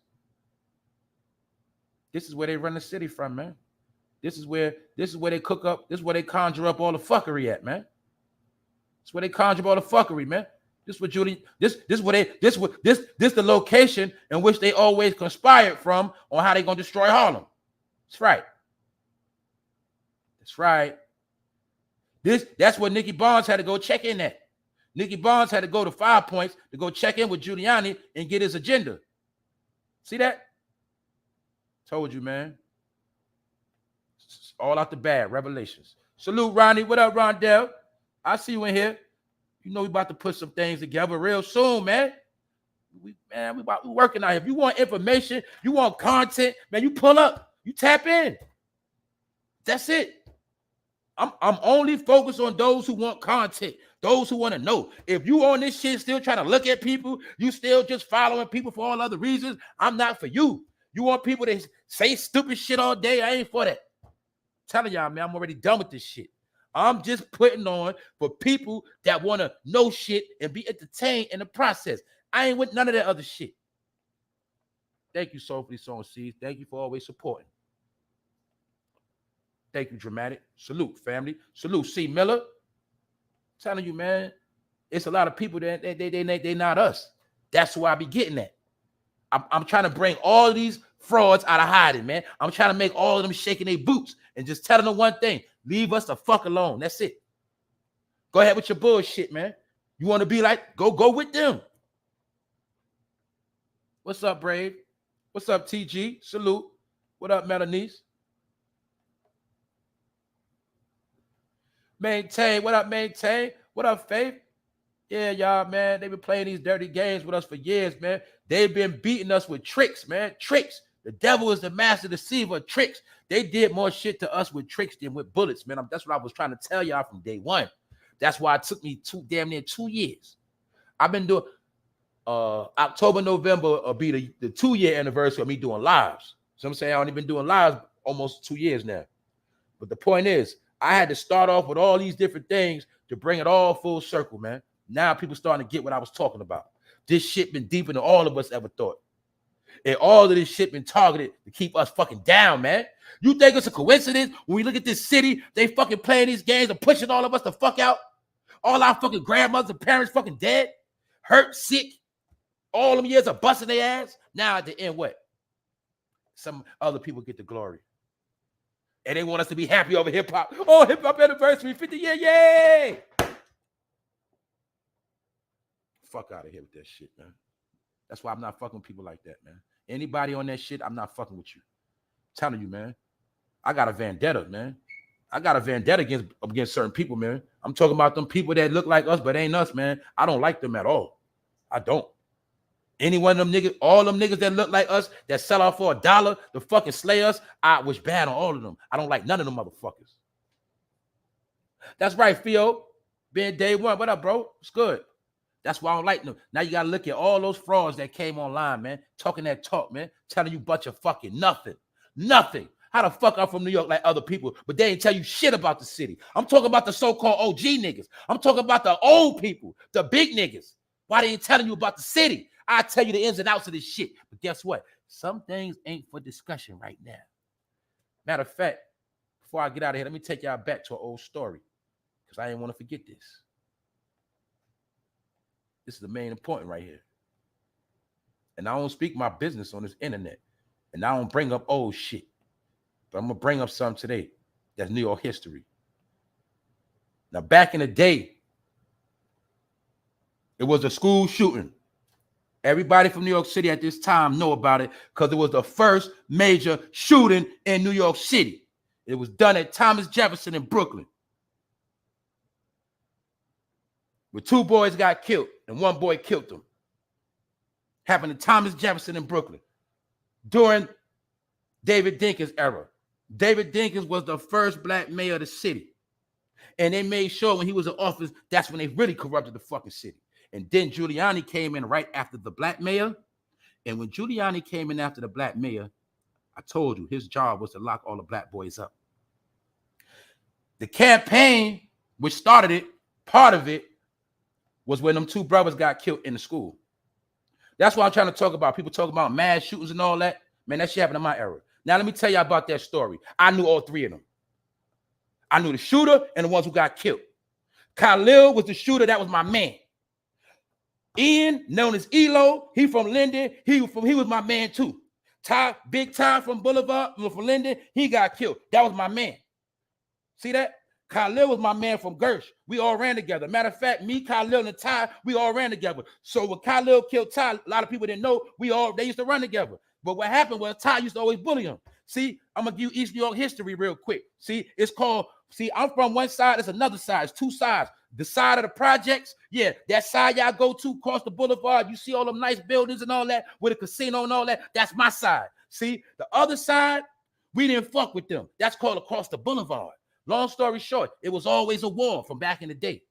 This is where they run the city from, man. This is where they cook up. This is where they conjure up all the fuckery at, man. This is where they conjure up all the fuckery, man. This what Judy. This the location in which they always conspired from on how they gonna destroy Harlem. That's right. That's right. That's what Nikki Barnes had to go check in at. Nikki Barnes had to go to 5 points to go check in with Giuliani and get his agenda. See that? Told you, man. It's all out the bag. Revelations. Salute, Ronnie. What up, Rondell? I see you in here. You know we about to put some things together real soon, man. We working out here. If you want information, you want content, man, you pull up. You tap in. That's it. I'm only focused on those who want content, those who want to know. If you on this shit still trying to look at people, you still just following people for all other reasons, I'm not for you. You want people that say stupid shit all day, I ain't for that. I'm telling y'all, man, I'm already done with this shit. I'm just putting on for people that want to know shit and be entertained in the process. I ain't with none of that other shit. Thank you, Soul, for these song seeds. Thank you for always supporting. Thank you, Dramatic. Salute, family. Salute, C. Miller. I'm telling you, man, it's a lot of people that they not us. That's who I be getting at. I'm trying to bring all these frauds out of hiding, man. I'm trying to make all of them shaking their boots and just telling them one thing. Leave us the fuck alone. That's it. Go ahead with your bullshit, man. You want to be like, go with them. What's up, Brave? What's up, TG? Salute. What up, Melanice? Maintain. What up, Maintain? What up, Faith? Yeah, y'all, man. They've been playing these dirty games with us for years, man. They've been beating us with tricks, man. Tricks. The devil is the master deceiver. Tricks. They did more shit to us with tricks than with bullets, man. That's what I was trying to tell y'all from day one. That's why it took me damn near 2 years. I've been doing October, November will be the 2-year anniversary of me doing lives. So I'm saying I've only been doing lives almost 2 years now. But the point is, I had to start off with all these different things to bring it all full circle, man. Now people starting to get what I was talking about. This shit been deeper than all of us ever thought. And all of this shit been targeted to keep us fucking down, man. You think it's a coincidence when we look at this city, they fucking playing these games and pushing all of us the fuck out? All our fucking grandmothers and parents fucking dead, hurt, sick. All them years of busting their ass. Now at the end, what? Some other people get the glory. And they want us to be happy over hip-hop. Oh, hip-hop anniversary, 50 year, yay! Fuck out of here with that shit, man. That's why I'm not fucking with people like that, man. Anybody on that shit, I'm not fucking with you. I'm telling you, man. I got a vendetta, man. I got a vendetta against certain people, man. I'm talking about them people that look like us but ain't us, man. I don't like them at all. I don't. Any one of them niggas, all them niggas that look like us, that sell out for $1 to fucking slay us, I wish bad on all of them. I don't like none of them motherfuckers. That's right, Theo. Being day one. What up, bro? It's good. That's why I don't like them. Now you got to look at all those frauds that came online, man. Talking that talk, man. Telling you bunch of fucking nothing. Nothing. How the fuck I'm from New York like other people, but they ain't tell you shit about the city. I'm talking about the so-called OG niggas. I'm talking about the old people, the big niggas. Why they ain't telling you about the city? I tell you the ins and outs of this shit. But guess what? Some things ain't for discussion right now. Matter of fact, before I get out of here, let me take y'all back to an old story because I didn't want to forget this. This is the main point right here. And I don't speak my business on this internet. And I don't bring up old shit. But I'm going to bring up something today that's New York history. Now, back in the day, it was a school shooting. Everybody from New York City at this time know about it because it was the first major shooting in New York City. It was done at Thomas Jefferson in Brooklyn, where 2 boys got killed and 1 boy killed them. Happened at Thomas Jefferson in Brooklyn during David Dinkins' era. David Dinkins was the first black mayor of the city. And they made sure when he was in office, that's when they really corrupted the fucking city. And then Giuliani came in right after the black mayor. And when Giuliani came in after the black mayor, I told you his job was to lock all the black boys up. The campaign, which started it, part of it, was when them 2 brothers got killed in the school. That's what I'm trying to talk about. People talk about mass shootings and all that. Man, that shit happened in my era. Now, let me tell you about that story. I knew all 3 of them. I knew the shooter and the ones who got killed. Khalil was the shooter. That was my man. Ian, known as Elo, he from Linden. He was my man too. Ty, Big Ty from Boulevard, from Linden, he got killed. That was my man. See that? Khalil was my man from Gersh. We all ran together. Matter of fact, me, Khalil, and Ty, we all ran together. So when Khalil killed Ty, a lot of people didn't know they used to run together. But what happened was Ty used to always bully him. See, I'm gonna give you East New York history real quick. See, it's called, I'm from one side, it's another side, it's 2 sides. The side of the projects, yeah, that side y'all go to across the boulevard, you see all them nice buildings and all that, with a casino and all that, that's my side. See, the other side, we didn't fuck with them. That's called across the boulevard. Long story short, it was always a war from back in the day.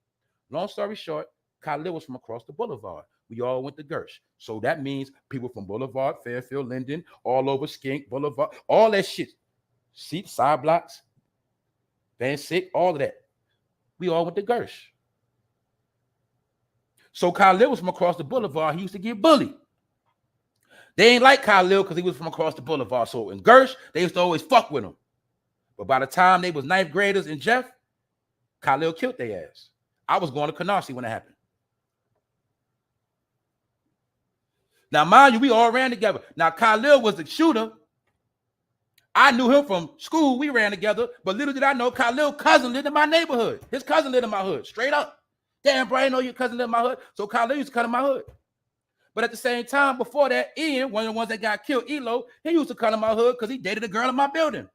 Long story short, Khalil was from across the boulevard. We all went to Gersh. So that means people from Boulevard, Fairfield, Linden, all over Skink, Boulevard, all that shit. Seat, side blocks, Van Sick, all of that. We all went to Gersh. So Khalil was from across the boulevard. He used to get bullied. They ain't like Khalil because he was from across the boulevard. So in Gersh, they used to always fuck with him. But by the time they was 9th graders in Jeff, Khalil killed their ass. I was going to Canarsie when it happened. Now, mind you, we all ran together. Now, Khalil was the shooter. I knew him from school. We ran together. But little did I know, Khalil's cousin lived in my neighborhood. His cousin lived in my hood, straight up. Damn, bro, I know your cousin lived in my hood. So Khalil used to come to my hood. But at the same time, before that, Ian, one of the ones that got killed, Elo, he used to come to my hood because he dated a girl in my building.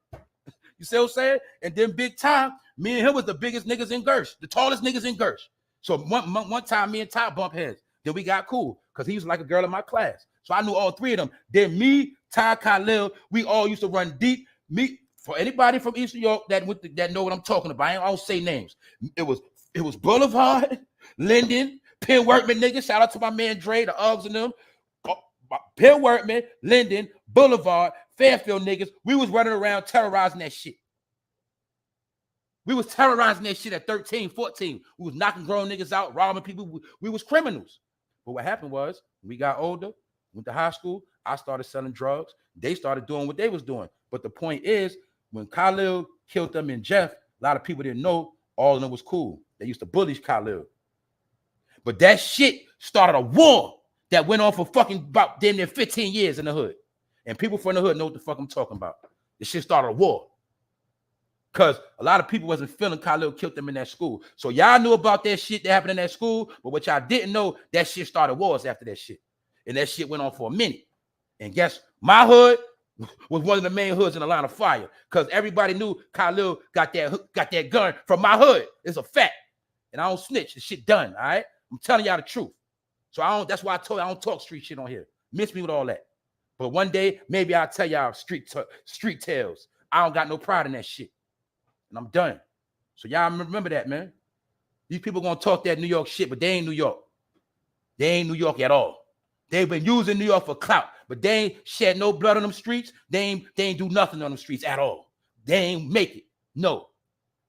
You see what I'm saying? And then Big Time, me and him was the biggest niggas in Gersh, the tallest niggas in Gersh. So one time, me and Ty bumped heads. Then we got cool because he was like a girl in my class. So I knew all 3 of them. Then me, Ty, Khalil, we all used to run deep. Me, for anybody from East New York that know what I'm talking about, I don't say names. It was Boulevard, Linden, Penn Workman niggas. Shout out to my man Dre, the Uggs and them. Penn Workman, Linden, Boulevard, Fairfield niggas. We was running around terrorizing that shit. We was terrorizing that shit at 13, 14. We was knocking grown niggas out, robbing people. We was criminals. But what happened was, we got older, went to high school, I started selling drugs. They started doing what they was doing. But the point is, when Khalil killed them in Jeff, a lot of people didn't know all of them was cool. They used to bully Khalil. But that shit started a war that went on for fucking about damn near 15 years in the hood. And people from the hood know what the fuck I'm talking about. This shit started a war. Because a lot of people wasn't feeling Khalil killed them in that school. So y'all knew about that shit that happened in that school, but what y'all didn't know, that shit started wars after that shit. And that shit went on for a minute. And guess my hood was one of the main hoods in the line of fire. Because everybody knew Khalil got that gun from my hood. It's a fact. And I don't snitch. The shit done, all right? I'm telling y'all the truth. So that's why I told you I don't talk street shit on here. Miss me with all that. But one day, maybe I'll tell y'all street tales. I don't got no pride in that shit. And I'm done. So y'all remember that, man. These people gonna talk that New York shit, but they ain't New York. They ain't New York at all. They've been using New York for clout, but they ain't shed no blood on them streets. They ain't do nothing on them streets at all. They ain't make it. No.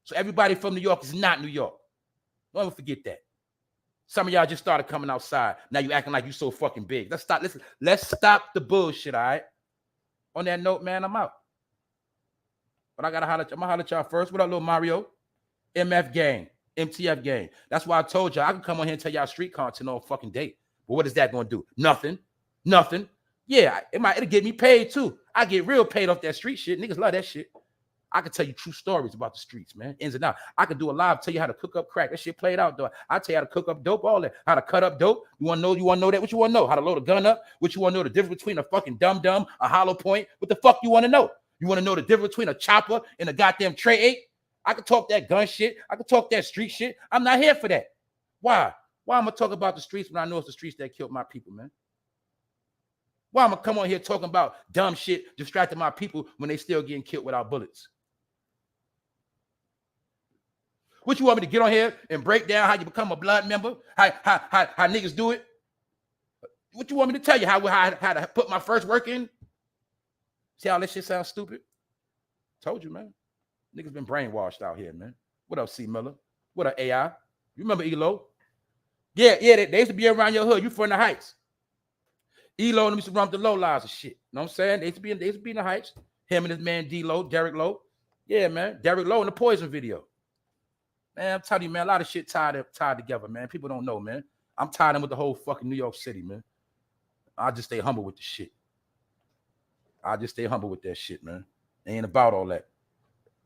So everybody from New York is not New York. Don't ever forget that. Some of y'all just started coming outside. Now you acting like you so fucking big. Let's stop. Listen, let's stop the bullshit, all right? On that note, man, I'm out. But I gotta holler. I'm gonna holler at y'all first. What up, little Mario? MF gang, MTF gang. That's why I told y'all I can come on here and tell y'all street content all fucking day. But what is that gonna do? Nothing. Yeah, it'll get me paid too. I get real paid off that street shit. Niggas love that shit. I can tell you true stories about the streets, man, ins and out. I could do a live, tell you how to cook up crack. That shit played out, though. I tell you how to cook up dope, all that. How to cut up dope. You want to know? You want to know that? What you want to know? How to load a gun up? What you want to know? The difference between a fucking dum-dum, a hollow point? What the fuck you want to know? You want to know the difference between a chopper and a goddamn tray 8? I can talk that gun shit. I can talk that street shit. I'm not here for that. Why? Why am I talking about the streets when I know it's the streets that killed my people, man? Why am I come on here talking about dumb shit, distracting my people when they still getting killed without bullets? What you want me to get on here and break down how you become a blood member? How niggas do it? What you want me to tell you? How to put my first work in? See how that shit sounds stupid? Told you, man. Niggas been brainwashed out here, man. What up, C. Miller? What up, AI? You remember Elo? Yeah, they used to be around your hood. You from the Heights. Elo and them used to run the low lives and shit. You know what I'm saying? They used to be in the Heights. Him and his man D-Lo, Derek Lowe. Yeah, man. Derek Lowe in the Poison video. Man, I'm telling you, man, a lot of shit tied together, man. People don't know, man. I'm tied in with the whole fucking New York City, man. I just stay humble with the shit. I just stay humble with that shit, man. It ain't about all that.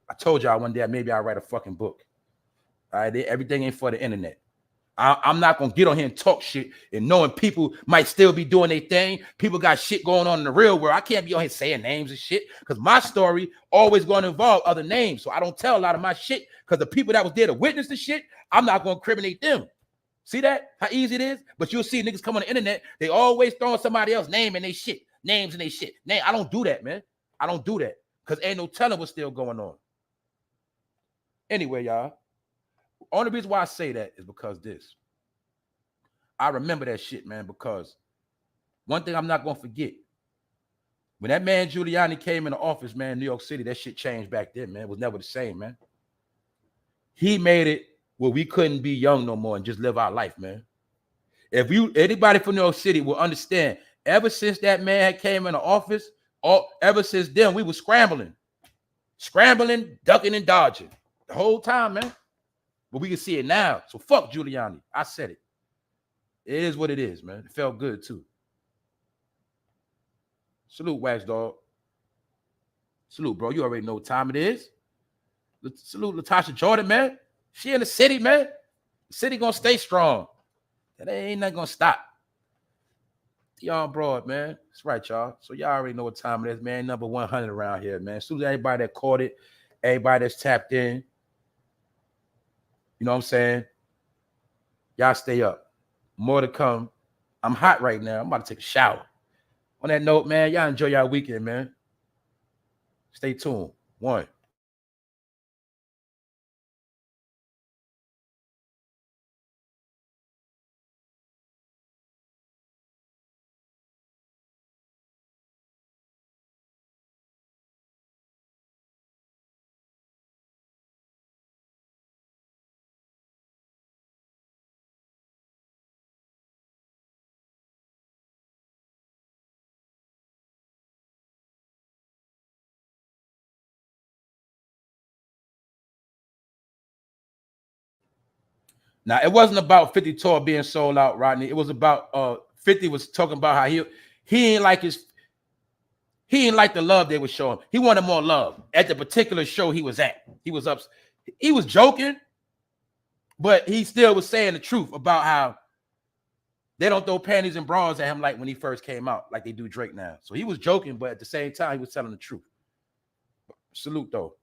I told y'all one day maybe I'll write a fucking book. All right, everything ain't for the internet. I'm not going to get on here and talk shit and knowing people might still be doing their thing. People got shit going on in the real world. I can't be on here saying names and shit because my story always going to involve other names. So I don't tell a lot of my shit because the people that was there to witness the shit, I'm not going to incriminate them. See that? How easy it is? But you'll see niggas come on the internet. They always throwing somebody else's name in their shit. Names in their shit. I don't do that, man. I don't do that because ain't no telling what's still going on. Anyway, y'all. Only reason why I say that is because this. I remember that shit, man, because one thing I'm not going to forget. When that man Giuliani came in the office, man, in New York City, that shit changed back then, man. It was never the same, man. He made it where we couldn't be young no more and just live our life, man. If anybody from New York City will understand, ever since that man came in the office, ever since then, we were scrambling, ducking and dodging the whole time, man. But we can see it now. So fuck Giuliani. I said it. It is what it is, man. It felt good, too. Salute, Wax Dog. Salute, bro. You already know what time it is. Salute, Latasha Jordan, man. She in the city, man. The city gonna stay strong. And ain't nothing gonna stop. Y'all broad, man. That's right, y'all. So y'all already know what time it is, man. Number 100 around here, man. As soon as everybody that caught it, everybody that's tapped in, you know what I'm saying? Y'all stay up. More to come. I'm hot right now. I'm about to take a shower. On that note, man, y'all enjoy y'all weekend, man. Stay tuned. One. Now, it wasn't about 50 tour being sold out, Rodney. It was about 50 was talking about how he ain't like the love they were showing. He wanted more love at the particular show he was at. He was joking, but he still was saying the truth about how they don't throw panties and bras at him like when he first came out, like they do Drake now. So he was joking, but at the same time, he was telling the truth. Salute, though.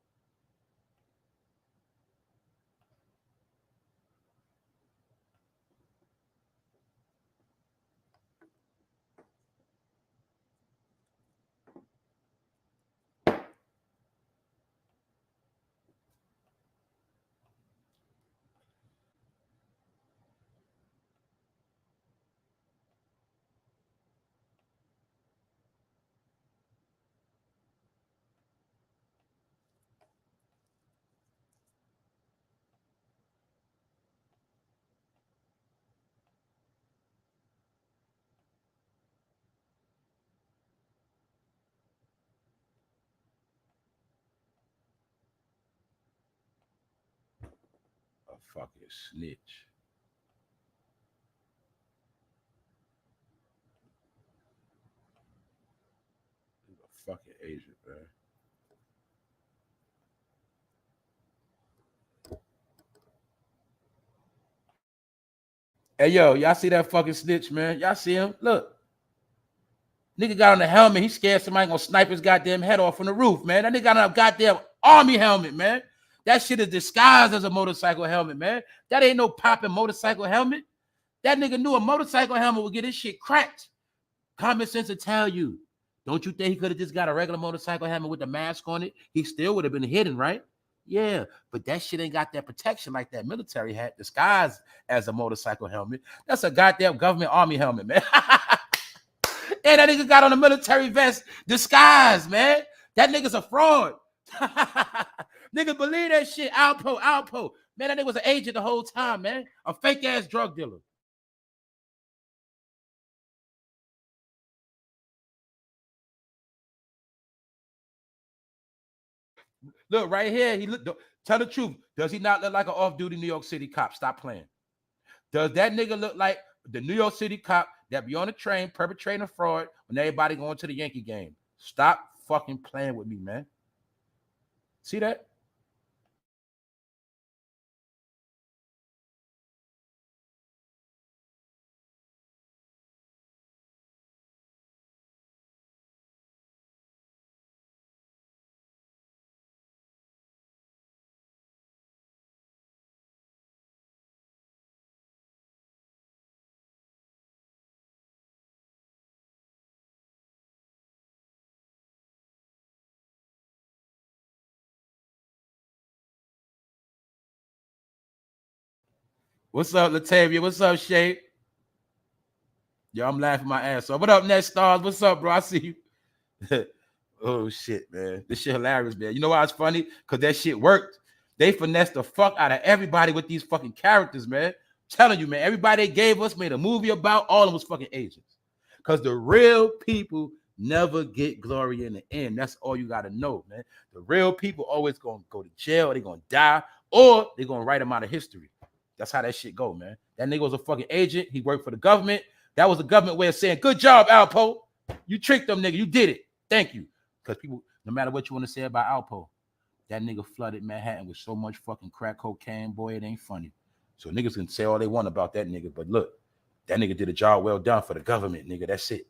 A fucking snitch. A fucking agent, man. Hey, yo, y'all see that fucking snitch, man? Y'all see him? Look. Nigga got on the helmet. He scared somebody gonna snipe his goddamn head off from the roof, man. That nigga got on a goddamn army helmet, man. That shit is disguised as a motorcycle helmet, man. That ain't no popping motorcycle helmet. That nigga knew a motorcycle helmet would get his shit cracked. Common sense will tell you. Don't you think he could have just got a regular motorcycle helmet with the mask on it? He still would have been hidden, right? Yeah, but that shit ain't got that protection like that military hat disguised as a motorcycle helmet. That's a goddamn government army helmet, man. And that nigga got on a military vest disguised, man. That nigga's a fraud. Nigga believe that shit. Alpo. Man, that nigga was an agent the whole time, man. A fake ass drug dealer. Look right here. He look. Tell the truth. Does he not look like an off-duty New York City cop? Stop playing. Does that nigga look like the New York City cop that be on the train perpetrating a fraud when everybody going to the Yankee game? Stop fucking playing with me, man. See that? What's up, Latavia? What's up, Shay? Yo, I'm laughing my ass off. What up, Net Stars? What's up, bro? I see you. Oh, shit, man. This shit hilarious, man. You know why it's funny? Because that shit worked. They finessed the fuck out of everybody with these fucking characters, man. I'm telling you, man. Everybody they gave us made a movie about. All of them was fucking agents. Because the real people never get glory in the end. That's all you got to know, man. The real people always going to go to jail. They're going to die. Or they're going to write them out of history. That's how that shit go, man. That nigga was a fucking agent. He worked for the government. That was the government way of saying, good job, Alpo. You tricked them, nigga. You did it. Thank you. Because people, no matter what you want to say about Alpo, that nigga flooded Manhattan with so much fucking crack cocaine, boy, it ain't funny. So niggas can say all they want about that nigga, but look, that nigga did a job well done for the government, nigga. That's it.